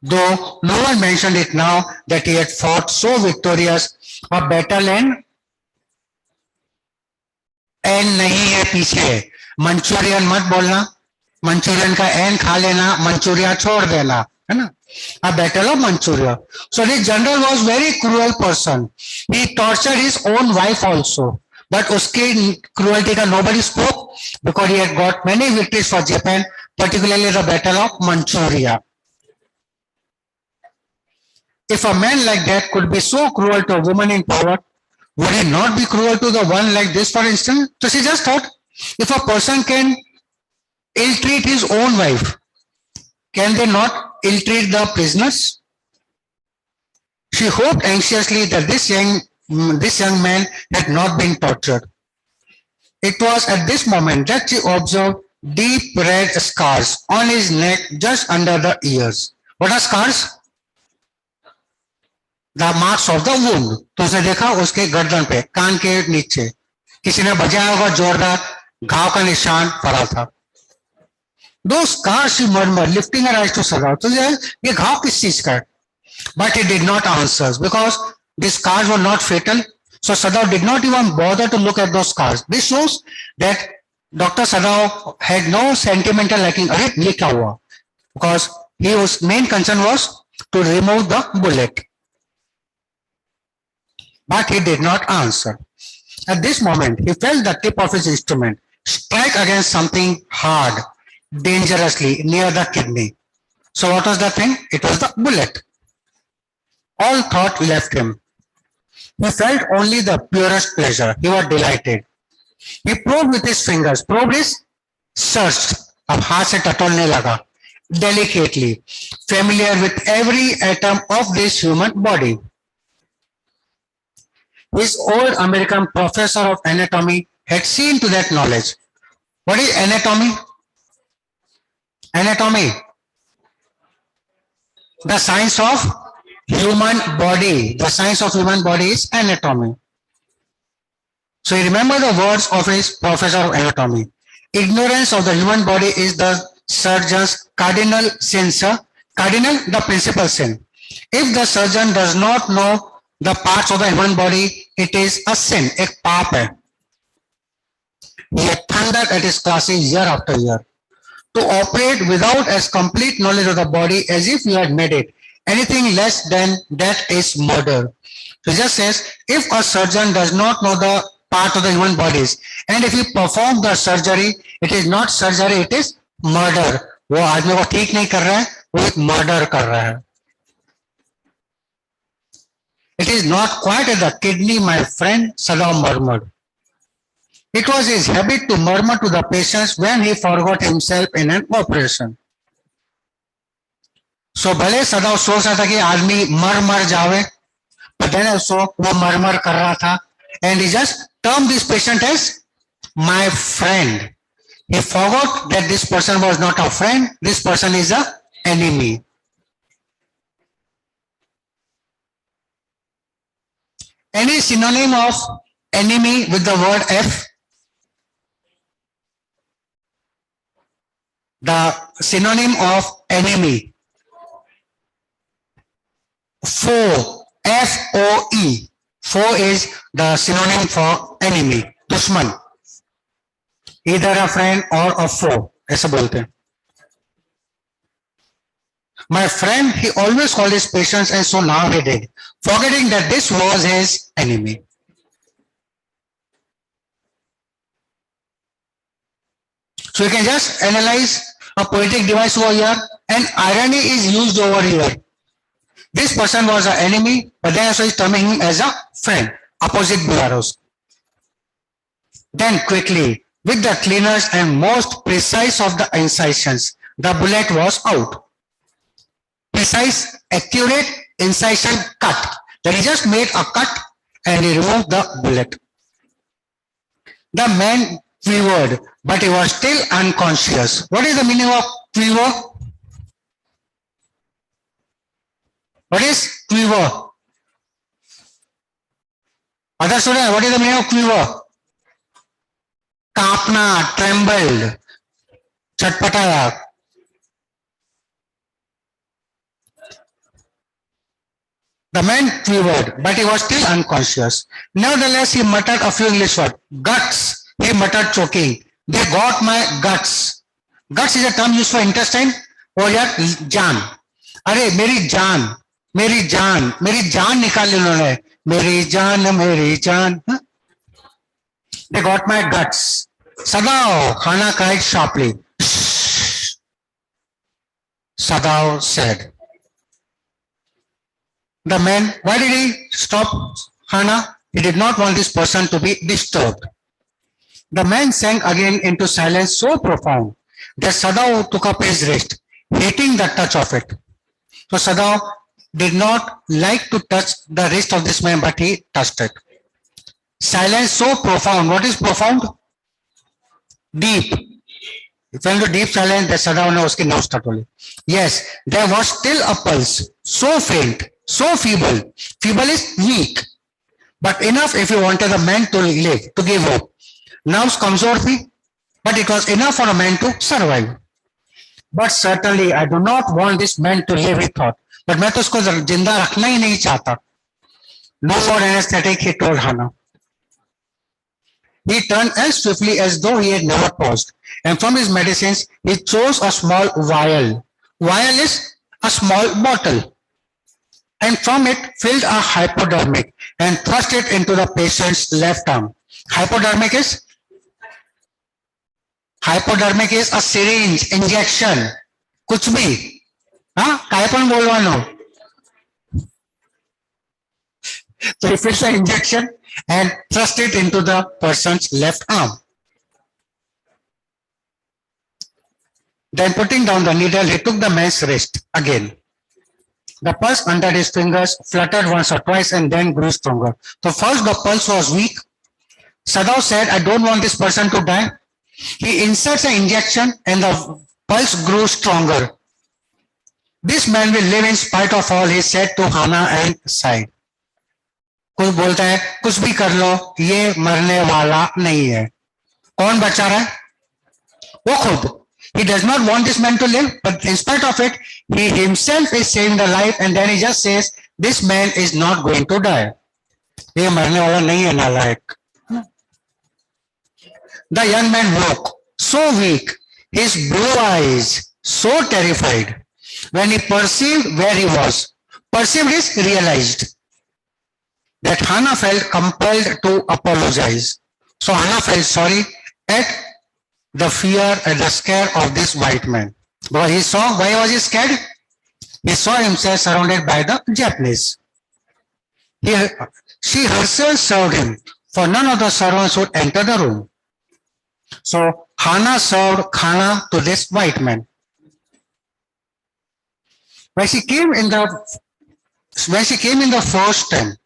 though no one mentioned it now that he had fought so victorious a battle and नहीं है पीछे. Manchurian मत बोलना, Manchurian का N खा लेना, Manchuria छोड़ देना, है ना. A battle of Manchuria. So this general was very cruel person. He tortured his own wife also. But उसकी cruelty का nobody spoke because he had got many victories for Japan, particularly the battle of Manchuria. If a man like that could be so cruel to a woman in power, would he not be cruel to the one like this, for instance? So she just thought, if a person can ill-treat his own wife, can they not ill-treat the prisoners? She hoped anxiously that this young man had not been tortured. It was at this moment that she observed deep red scars on his neck just under the ears. What are scars? The marks of the wound. तो उसने देखा उसके गर्दन पे, कान के नीचे किसी ने बजाया होगा जोरदार, घाव का निशान पड़ा था. Those scars, she murmured, lifting her eyes to Sada. तो ये घाव किस चीज का है? But he did not answer because these scars were not fatal. So Sadao did not even bother to look at those scars. This shows that Dr. Sadao had no sentimental liking. अरे ये क्या हुआ? Because his main concern was to remove the bullet. But he did not answer. At this moment, he felt the tip of his instrument strike against something hard, dangerously near the kidney. So what was the thing? It was the bullet. All thought left him. He felt only the purest pleasure. He was delighted. He probed with his fingers. Probed is searched. अब हाथ से टटोलने लगा. Delicately, familiar with every atom of this human body. His old American professor of anatomy had seen to that knowledge. What is anatomy? Anatomy, the science of human body. The science of human body is anatomy. So he remembered the words of his professor of anatomy. Ignorance of the human body is the surgeon's cardinal sin, sir. Cardinal, the principal sin. If the surgeon does not know the parts of the human body, it is a sin, एक पाप है. He had thundered at his classes year after year. To operate without as complete knowledge of the body as if you had made it. Anything less than that is murder. So he just says, if a surgeon does not know the part of the human bodies and if he perform the surgery, it is not surgery, it is murder. वो आदमी को ठीक नहीं कर रहा है, वो एक murder कर रहा है. It is not quite as the kidney, my friend Saddam murmured. It was his habit to murmur to the patients when he forgot himself in an operation. So भले सदाव सोच रहा था कि आदमी मर जावे, but then also वो मर कर रहा था, and he just termed this patient as my friend. He forgot that this person was not a friend, this person is a enemy. Any synonym of enemy with the word F? The synonym of enemy. Foe. F-O-E. Foe is the synonym for enemy. दुश्मन. Either a friend or a foe. ऐसा बोलते हैं. My friend, he always called his patients, and so now he did, forgetting that this was his enemy. So you can just analyze a poetic device over here, and irony is used over here. This person was an enemy, but then also is terming him as a friend. Opposite Belarus. Then quickly, with the cleanest and most precise of the incisions, the bullet was out. Precise, accurate incision cut. Then he just made a cut and he removed the bullet. The man quivered, but he was still unconscious. What is the meaning of quiver? What is quiver? Other students, what is the meaning of quiver? कांपना, trembled, चटपटाया. The man quivered, but he was still unconscious. Nevertheless, he muttered a few English words. Guts, he muttered, choking. They got my guts. Guts is a term used for intestine or your jaan. अरे मेरी जान, मेरी जान, मेरी जान निकाल ली उन्होंने. मेरी जान, मेरी जान. They got my guts. Sadao, Hannah cried sharply. Shh. Sadao said. The man, why did he stop Hannah? He did not want this person to be disturbed. The man sank again into silence so profound that Sadao took up his wrist, hating the touch of it. So Sadao did not like to touch the wrist of this man, but he touched it. Silence so profound. What is profound? Deep. If you into deep silence, that Sadao knows uski nose totally. Yes, there was still a pulse, so faint, so feeble. Feeble is weak, but enough if you wanted the man to live, to give hope. Nerves कमजोर थी, but it was enough for a man to survive. But certainly I do not want this man to live, he thought. But मैं तो उसको जिंदा रखना ही नहीं चाहता. No more anesthetic, he told Hannah. He turned as swiftly as though he had never paused, and from his medicines he chose a small vial. Vial is a small bottle, and from it filled a hypodermic and thrust it into the patient's left arm. Hypodermic is a syringe, injection, कुछ भी. हाँ, काय पण बोलवानो. So he filled the injection and thrust it into the person's left arm. Then putting down the needle, he took the man's wrist again. The pulse under his fingers fluttered once or twice and then grew stronger. So first the pulse was weak. Sadao said, I don't want this person to die. He inserts an injection and the pulse grew stronger. This man will live in spite of all, he said to Hannah and sighed. कोई बोलता है कुछ भी कर लो ये मरने वाला नहीं है. कौन बचा रहा है? वो खुद. He does not want this man to live, but in spite of it, he himself is saving the life, and then he just says, this man is not going to die. ये मरने वाला नहीं है नालायक. The young man woke, so weak, his blue eyes so terrified, when he perceived where he was. Perceived is realized. That Hannah felt compelled to apologize. So Hannah felt sorry at the fear and the scare of this white man. But he saw, why was he scared? He saw himself surrounded by the Japanese. She herself served him, for none of the servants would enter the room. So Hannah served khana to this white man. When she came in the first time,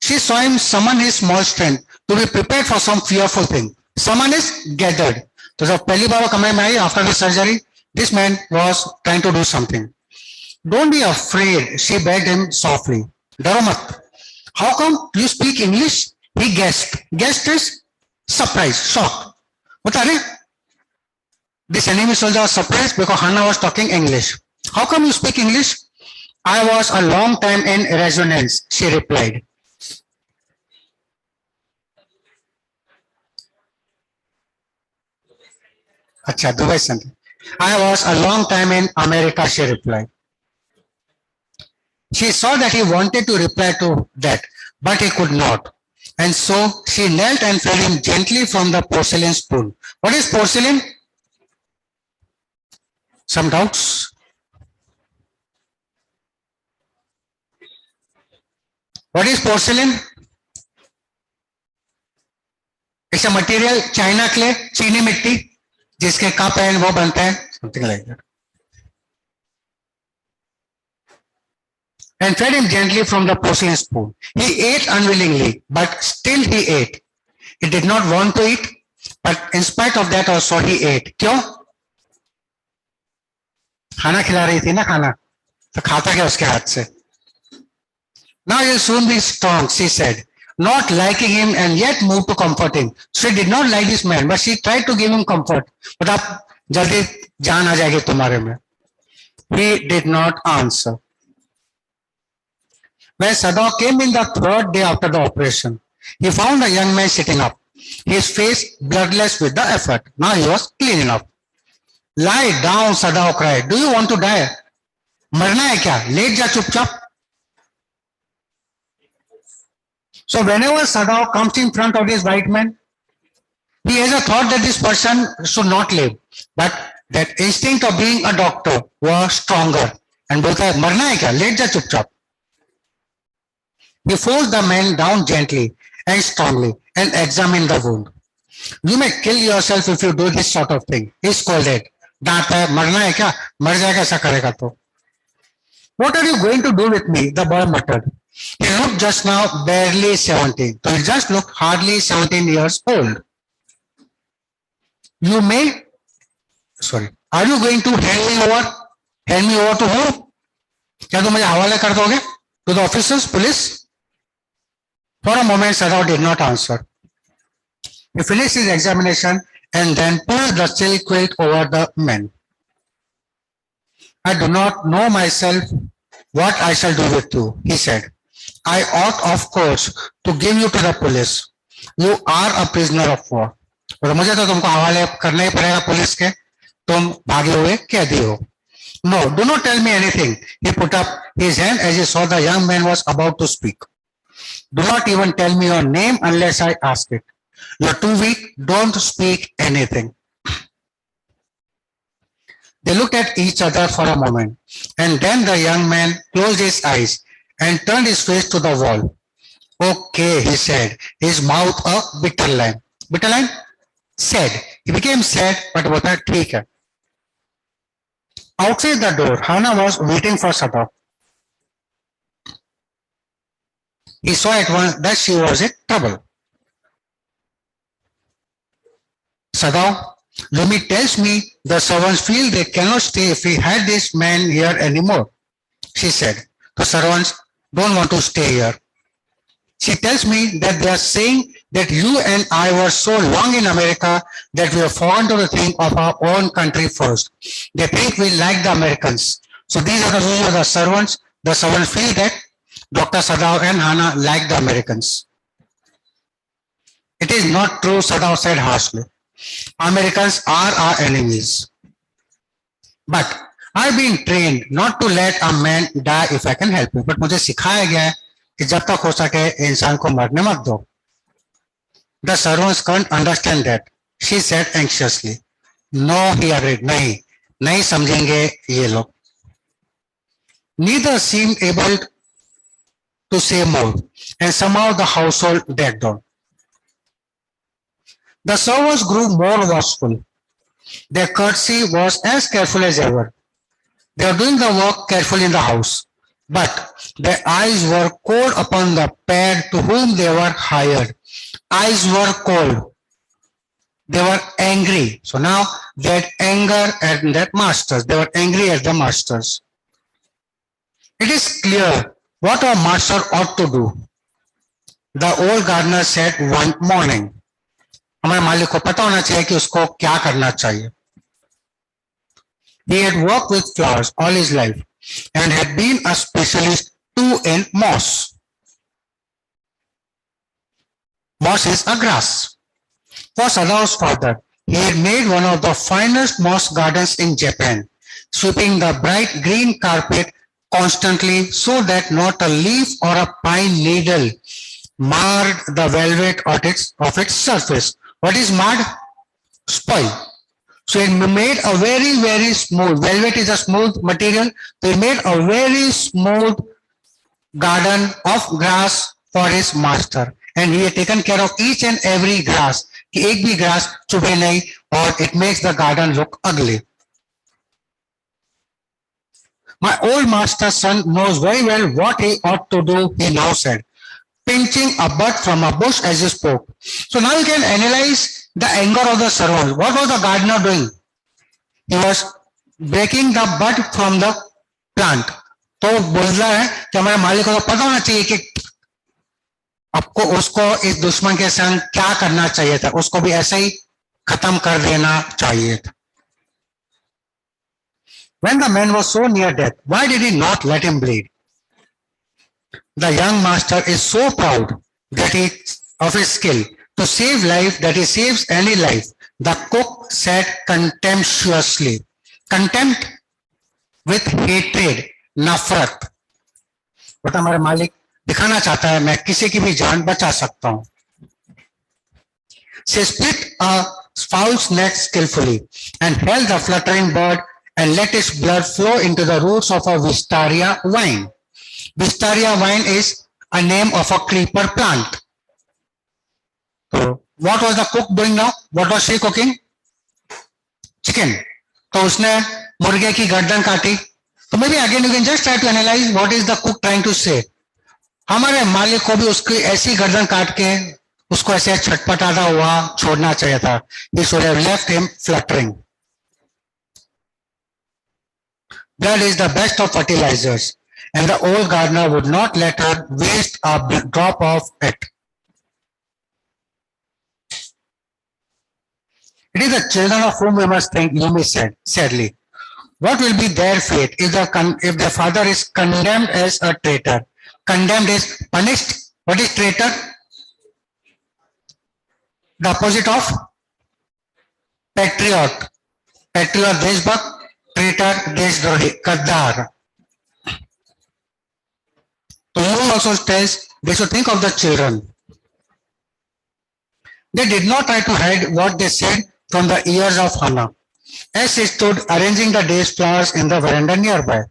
she saw him summon his small strength to be prepared for some fearful thing. Summon is gathered. So जब पहली बार वो कमरे में आई after the surgery, this man was trying to do something. Don't be afraid, she begged him softly. डरो मत. How come you speak English? He guessed. Guessed is surprise, shock. बता रहे? This enemy soldier was surprised because Hannah was talking English. How come you speak English? I was a long time in resonance, she replied. अच्छा Dubai से. I was a long time in America, she replied. She saw that he wanted to reply to that, but he could not. And so she knelt and fed him gently from the porcelain spoon. What is porcelain? Some doubts? What is porcelain? It's a material, China clay, चीनी मिट्टी, जिसके cup है वो बनता है, something like that. And fed him gently from the porcelain spoon. He ate unwillingly, but still he ate. He did not want to eat, but in spite of that also he ate. क्यों? खाना खिला रही थी ना खाना, तो खाता क्या उसके हाथ से? Now you'll soon be strong, she said, not liking him and yet moved to comfort him. She did not like this man, but she tried to give him comfort. But आप जल्दी जान आ जाएगी तुम्हारे में. He did not answer. When Sadao came in the third day after the operation, he found a young man sitting up, his face bloodless with the effort. Now he was clean enough. Lie down, Sadao cried. Do you want to die? मरना है क्या? Late जा चुपचाप. So whenever Sadao comes in front of this white man, he has a thought that this person should not live. But that instinct of being a doctor was stronger. And बोलता है मरना है क्या? Late जा चुपचाप. He forced the man down gently and strongly and examined the wound. You may kill yourself if you do this sort of thing. He scolded. डांटा है मरना है क्या? मर जाएगा ऐसा करेगा तो. What are you going to do with me? The boy muttered. He looked just now barely 17. So he just looked hardly 17 years old. You may, sorry, are you going to hand me over? Hand me over to who? क्या तुम मुझे हवाले कर दोगे? To the officers, police? For a moment, Sadao did not answer. He finished his examination and then pulled the silk quilt over the men. I do not know myself what I shall do with you, he said. I ought, of course, to give you to the police. You are a prisoner of war. और मुझे तो तुमको हवाले करना ही पड़ेगा police के. तुम भागे हुए कैदी हो. No, do not tell me anything. He put up his hand as he saw the young man was about to speak. Do not even tell me your name unless I ask it. You are too weak. Don't speak anything. They looked at each other for a moment, and then the young man closed his eyes and turned his face to the wall. Okay, he said, his mouth a bitter line. Bitter line? Sad. He became sad, but what a ठीक. Outside the door, Hannah was waiting for Sadao. He saw at once that she was in trouble. Sadao, Lumi tells me the servants feel they cannot stay if we had this man here anymore, she said. The servants don't want to stay here. She tells me that they are saying that you and I were so long in America that we have forgotten to think of our own country first. They think we like the Americans. So these are the views of the servants. The servants feel that Dr. Sadao and Hannah like the Americans. It is not true, Sadao said harshly. Americans are our enemies. But I've been trained not to let a man die if I can help it. But मुझे सिखाया गया है कि जब तक हो सके इंसान को मरने मत दो. The servants can't understand that. She said anxiously. No, he agreed. नहीं समझेंगे ये लोग. Neither seemed able to say more, and somehow the household dragged on. The servants grew more watchful. Their courtesy was as careful as ever. They were doing the work carefully in the house, but their eyes were cold upon the pair to whom they were hired. Eyes were cold. They were angry. So now they had anger at their masters. They were angry at the masters. It is clear what a master ought to do, the old gardener said one morning. हमारे मालिक को पता होना चाहिए कि उसको क्या करना चाहिए. He had worked with flowers all his life and had been a specialist too in moss. Moss is a grass. For Sadao's father, he had made one of the finest moss gardens in Japan, sweeping the bright green carpet constantly so that not a leaf or a pine needle marred the velvet of its surface. What is marred? Spoil. So it made a very, very smooth. Velvet is a smooth material. So it made a very smooth garden of grass for his master. And he had taken care of each and every grass. कि एक भी grass चुभे नहीं और it makes the garden look ugly. My old master's son knows very well what he ought to do, he now said, pinching a bud from a bush as he spoke. So now you can analyze the anger of the servant. What was the gardener doing? He was breaking the bud from the plant. तो बोल रहा है कि हमारे मालिक को पता होना चाहिए कि आपको उसको इस दुश्मन के संग क्या करना चाहिए था. उसको भी ऐसे ही खत्म कर देना चाहिए था. When the man was so near death, why did he not let him bleed? The young master is so proud that of his skill to save life that he saves any life. The cook said contemptuously. Contempt with hatred, nafrat. But हमारे मालिक दिखाना चाहता है मैं किसी की भी जान बचा सकता हूं. She split a fowl's neck skillfully and held the fluttering bird and let its blood flow into the roots of a wisteria vine. Wisteria vine is a name of a creeper plant. So, what was the cook doing now? What was she cooking? Chicken. तो उसने मुर्गे की गर्दन काटी. तो maybe again you can just try to analyze what is the cook trying to say. हमारे मालिक को भी उसकी ऐसी गर्दन काट के उसको ऐसे छटपटाता हुआ छोड़ना चाहिए था. He should have left him fluttering. Blood is the best of fertilizers, and the old gardener would not let her waste a drop of it. It is the children of whom we must think, Yumi said sadly. What will be their fate if the father is condemned as a traitor? Condemned is punished. What is traitor? The opposite of patriot. Patriot Deshbhakt, traitor Deshdrohi, Gaddar. So Yumi also says they should think of the children. They did not try to hide what they said from the ears of Hannah, as she stood arranging the day's flowers in the veranda nearby.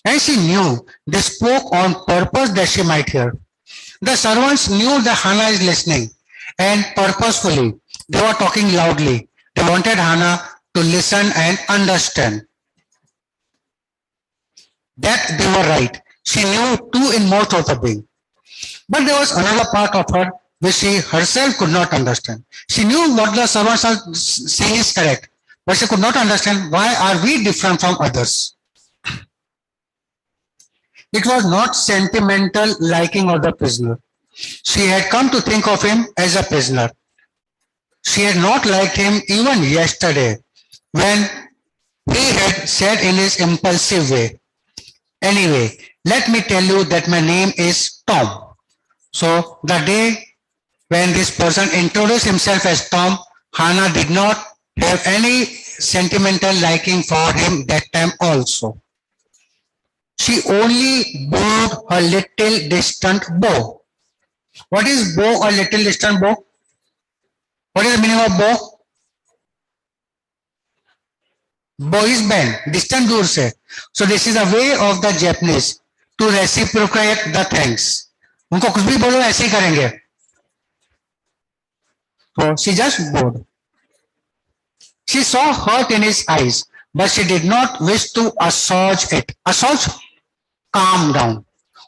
And she knew they spoke on purpose that she might hear. The servants knew that Hannah is listening, and purposefully they were talking loudly. They wanted Hannah to listen and understand. That they were right. She knew too in most of the being. But there was another part of her which she herself could not understand. She knew what the servants are saying is correct, but she could not understand why are we different from others. It was not sentimental liking of the prisoner. She had come to think of him as a prisoner. She had not liked him even yesterday when he had said in his impulsive way, "Anyway, let me tell you that my name is Tom." So the day when this person introduced himself as Tom, Hannah did not have any sentimental liking for him that time also. She only bowed a little distant bow. What is bow or little distant bow? What is the meaning of bow? Bow is bend, distant दूर से. So this is a way of the Japanese to reciprocate the thanks. उनको कुछ भी बोलो ऐसे ही करेंगे. So she just bowed. She saw hurt in his eyes, but she did not wish to assuage it. Assuage? Calm down.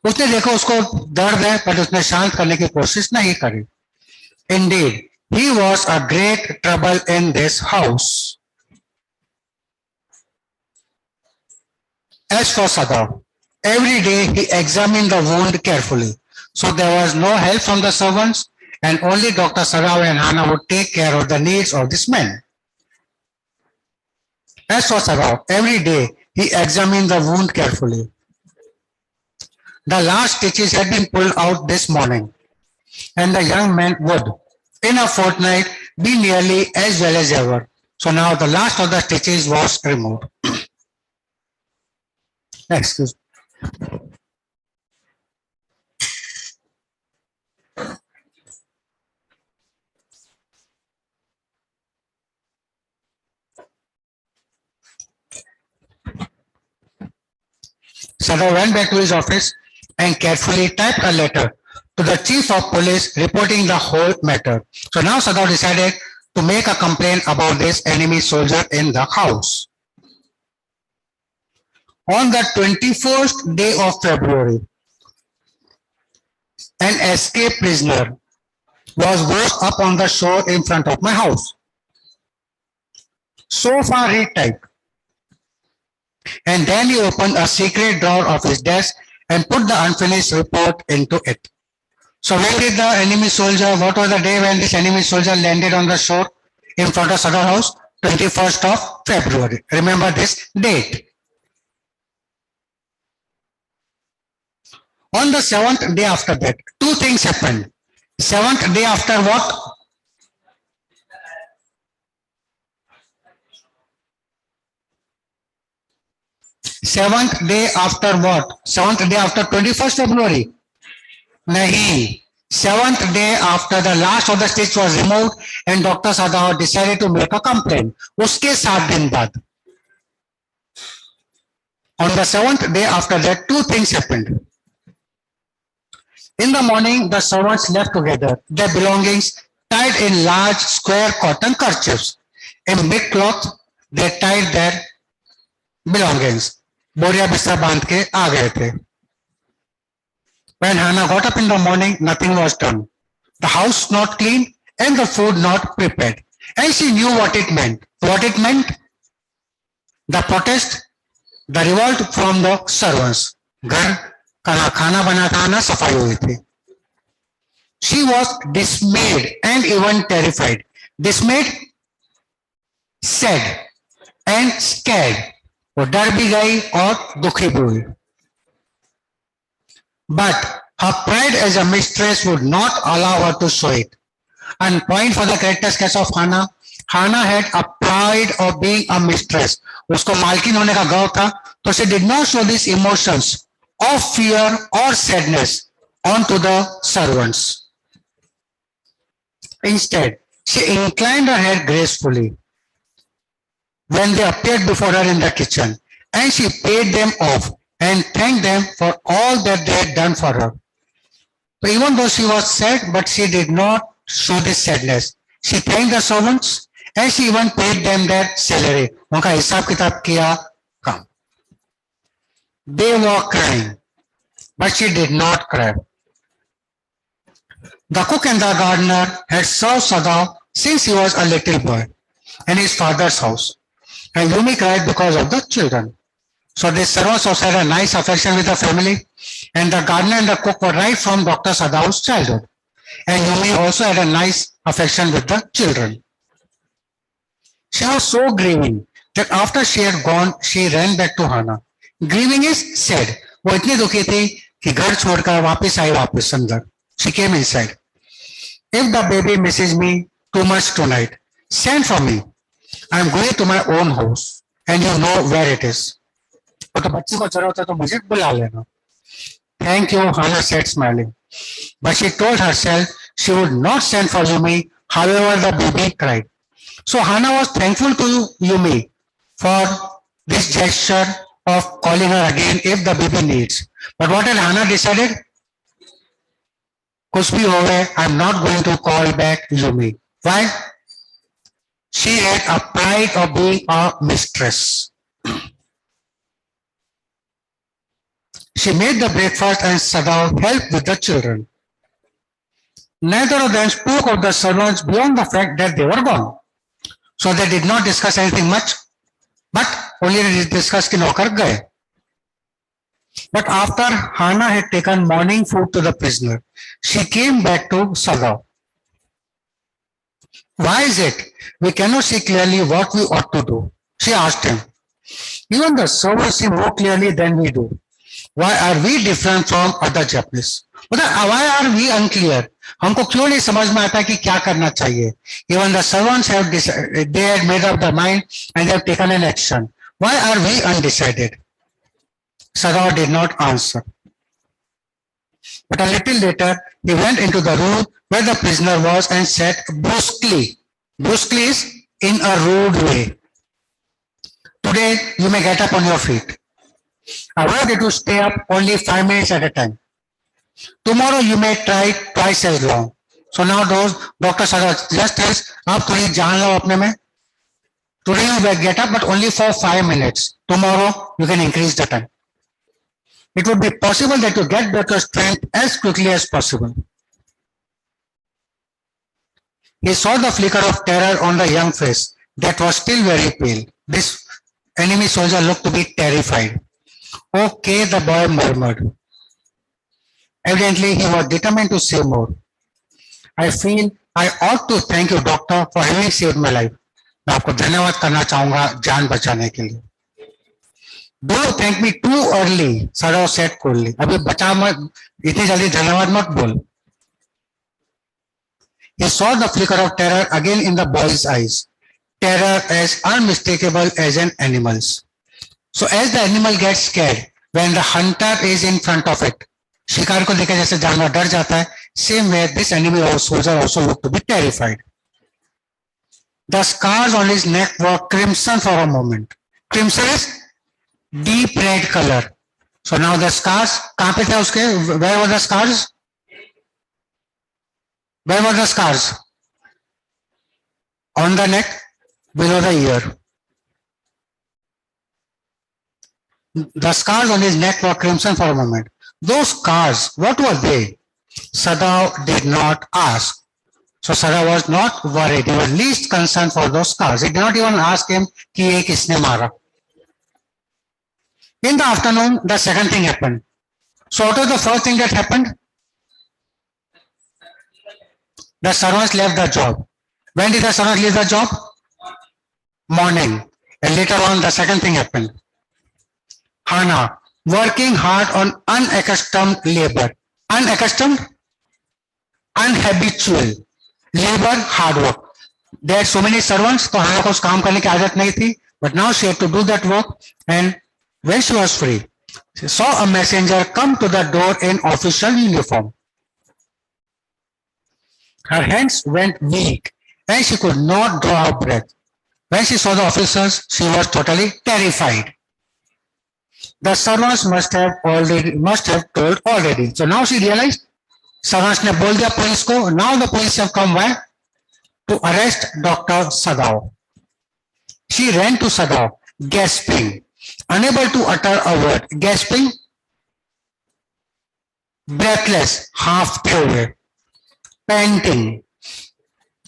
उसने देखा उसको दर्द है, पर उसने शांत करने की कोशिश नहीं करी. Indeed, he was a great trouble in this house. As for Sada, every day he examined the wound carefully. So there was no help from the servants, and only Dr. Sarao and Hannah would take care of the needs of this man. As for Sarao, every day he examined the wound carefully. The last stitches had been pulled out this morning, and the young man would, in a fortnight, be nearly as well as ever. So now the last of the stitches was removed. Excuse me. Sada went back to his office and carefully typed a letter to the chief of police reporting the whole matter. So now Sada decided to make a complaint about this enemy soldier in the house. On the 21st day of February, an escaped prisoner was washed up on the shore in front of my house. So far he typed. And then he opened a secret drawer of his desk and put the unfinished report into it. So when did the enemy soldier, what was the day when this enemy soldier landed on the shore in front of Sadar house? 21st of February. Remember this date. On the 7th day after that, two things happened. 7th day after what? Seventh day after what? Seventh day after 21st February? Nahi. Seventh day after the last of the stitch was removed and Dr. Sadao decided to make a complaint. Uske 7 दिन बाद. On the 7th day after that, two things happened. In the morning, the servants left together, their belongings tied in large square cotton kerchiefs. In big cloth, they tied their belongings. बोरिया बिस्तर बांध के आ गए थे. When Hannah got up in the morning, nothing was done. The house not clean and the food not prepared. And she knew what it meant. What it meant? The protest, the revolt from the servants. घर का खाना बना था ना सफाई हुई थी. She was dismayed and even terrified. Dismayed, sad and scared. वो डर भी गई और दुखी भी हुई. But her pride as a mistress would not allow her to show it. And point for the character sketch of Hannah. Hannah had a pride of being a mistress. उसको मालकिन होने का गर्व था, तो she did not show these emotions of fear or sadness onto the servants. Instead, she inclined her head gracefully when they appeared before her in the kitchen, and she paid them off and thanked them for all that they had done for her. So even though she was sad, but she did not show this sadness. She thanked the servants and she even paid them their salary. उनका हिसाब किताब किया काम. They were crying, but she did not cry. The cook and the gardener had served Sadao since he was a little boy in his father's house, and Yumi cried because of the children. So the servants also had a nice affection with the family, and the gardener and the cook were right from Dr. Sadao's childhood. And Yumi also had a nice affection with the children. She was so grieving that after she had gone, she ran back to Hana. Grieving is sad. वो इतनी दुखी थी कि घर छोड़कर वापस आई वापस अंदर. She came inside. If the baby misses me too much tonight, send for me. I am going to my own house, and you know where it is. तो बच्चे को जरूरत है तो मुझे बुला लेना. Thank you, Hana said, smiling. But she told herself she would not send for Yumi, however the baby cried. So Hana was thankful to Yumi for this gesture of calling her again if the baby needs. But what had Hana decided? कुछ भी हो गए, I am not going to call back Yumi. Why? She had a pride of being a mistress. She made the breakfast and Sadao helped with the children. Neither of them spoke of the servants beyond the fact that they were gone. So they did not discuss anything much, but only discussed कि नौकर गए. But after Hana had taken morning food to the prisoner, she came back to Sadao. Why is it we cannot see clearly what we ought to do? She asked him. Even the servants see more clearly than we do. Why are we different from other Japanese? Why are we unclear? हमको क्यों नहीं समझ में आता कि क्या करना चाहिए? Even the servants have decided, they had made up their mind and they have taken an action. Why are we undecided? Sadao did not answer. But a little later, he went into the room where the prisoner was and said brusquely. Brusquely is in a rude way. Today, you may get up on your feet. I want you to stay up only 5 minutes at a time. Tomorrow you may try twice as long. So now those Dr. Sadao just tells, आप थोड़ी जान लो अपने में. Today you will get up but only for 5 minutes. Tomorrow you can increase the time. It would be possible that you get back your strength as quickly as possible. He saw the flicker of terror on the young face that was still very pale. This enemy soldier looked to be terrified. Okay, the boy murmured. Evidently, he was determined to say more. I feel I ought to thank you, doctor, for having saved my life. मैं आपको धन्यवाद करना चाहूंगा जान बचाने के लिए. Don't thank me too early, Sadao said coolly. अभी बचा मत, इतनी जल्दी धन्यवाद मत बोल. He saw the flicker of terror again in the boy's eyes. Terror as unmistakable as an animal's. So as the animal gets scared when the hunter is in front of it, शिकार को देखे जैसे जानवर डर जाता है, same way this enemy or soldier also looked to be terrified. The scars on his neck were crimson for a moment. Crimson is deep red color. So now the scars, कहाँ पे थे उसके? Where were the scars? Where were the scars? On the neck, below the ear. The scars on his neck were crimson for a moment. Those scars, what were they? Sadao did not ask. So Sadao was not worried. He was least concerned for those scars. He did not even ask him कि ये किसने मारा. In the afternoon, the second thing happened. So what was the first thing that happened? The servants left the job. When did the servants leave the job? Morning. And later on, the second thing happened. Hana, working hard on unaccustomed labor. Unaccustomed? Unhabitual. Labor, hard work. There are so many servants, तो Hana को उस काम करने की आदत नहीं थी. But now she had to do that work. And when she was free, she saw a messenger come to the door in official uniform. Her hands went weak and she could not draw her breath. When she saw the officers, she was totally terrified. The servants must have told already. So now she realized, servants ने बोल दिया police को. Now the police have come where? To arrest Dr. Sadao. She ran to Sadao, gasping, unable to utter a word. Gasping, breathless, half हुए. panting.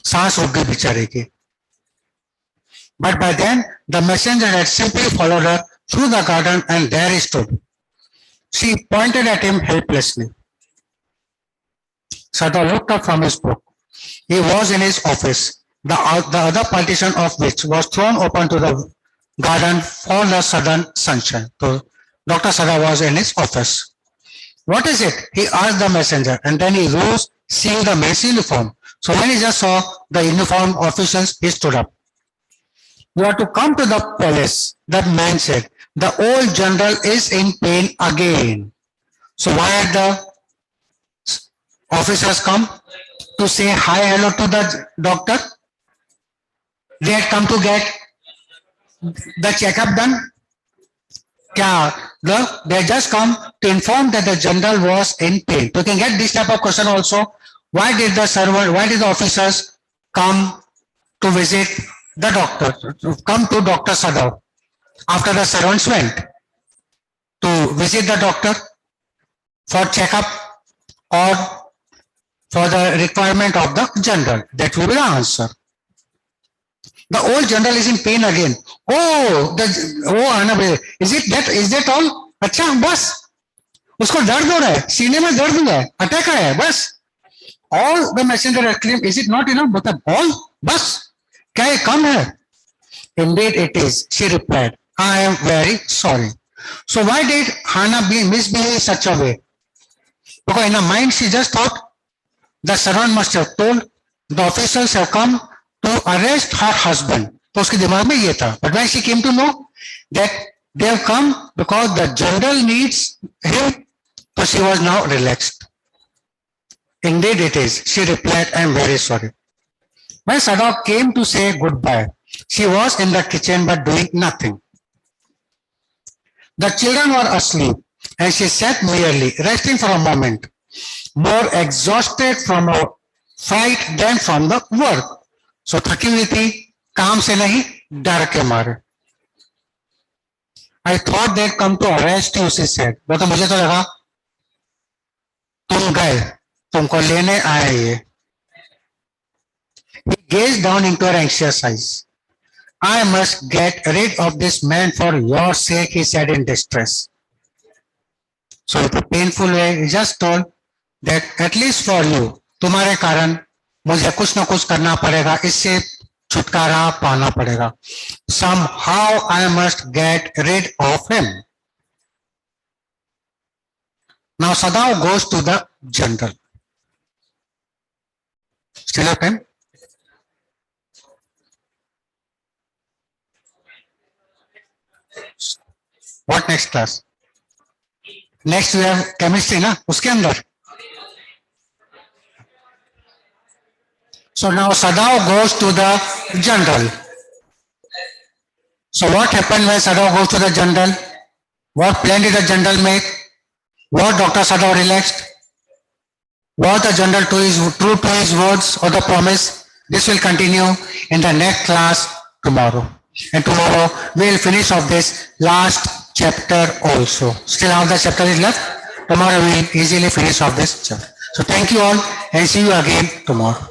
सांस रुक गई बेचारे की. But by then, the messenger had simply followed her through the garden and there he stood. She pointed at him helplessly. Sada looked up from his book. He was in his office, the other partition of which was thrown open to the garden for the southern sunshine. So Dr. Sada was in his office. What is it? He asked the messenger, and then he rose, seeing the men's uniform. So when he just saw the uniformed officials, he stood up. You are to come to the palace, that man said. The old general is in pain again. So why had the officers come? To say hi, hello to the doctor? They had come to get the checkup done? They just come to inform that the general was in pain. So you can get this type of question also. Why did the officers come to visit the doctor, come to Dr. Sadav after the servants went to visit the doctor for checkup or for the requirement of the general? That will be the answer. The old general is in pain again. Is that all? अच्छा बस उसको दर्द हो रहा है, सीने में दर्द हुआ है, अटैक आया है, बस. All the messenger exclaimed, is it not enough? मतलब all बस क्या ये कम है? Indeed it is, she replied. I am very sorry. So why did Hannah misbehave in such a way? Because in her mind she just thought the servant must have told the officials have come to arrest her husband. तो उसके दिमाग में ये था. But when she came to know that they have come because the general needs him, so she was now relaxed. Indeed it is, she replied, I am very sorry. When Sadaf came to say goodbye, she was in the kitchen but doing nothing. The children were asleep and she sat merely, resting for a moment, more exhausted from her fight than from the work. So थकी हुई थी, काम से नहीं, डर के मारे. I thought they'd come to arrest you, she said. तो मुझे तो लगा तुम गए, तुमको लेने आए ये. He gazed down into her anxious eyes. I must get rid of this man for your sake, he said in distress. So with a painful way, he just told that at least for you, तुम्हारे कारण मुझे कुछ ना कुछ करना पड़ेगा, इससे छुटकारा पाना पड़ेगा. Somehow I must get rid of him. Now Sadav goes to the general. Still have time? What next class? Next we have chemistry, ना? उसके अंदर. So now Sadav goes to the general. So what happened when Sadav goes to the general? What plan did the general make? Was Dr. Sadav relaxed? Was the general true to his words or the promise? This will continue in the next class tomorrow. And tomorrow we will finish off this last chapter also. Still half the chapter is left. Tomorrow we will easily finish off this chapter. So thank you all and see you again tomorrow.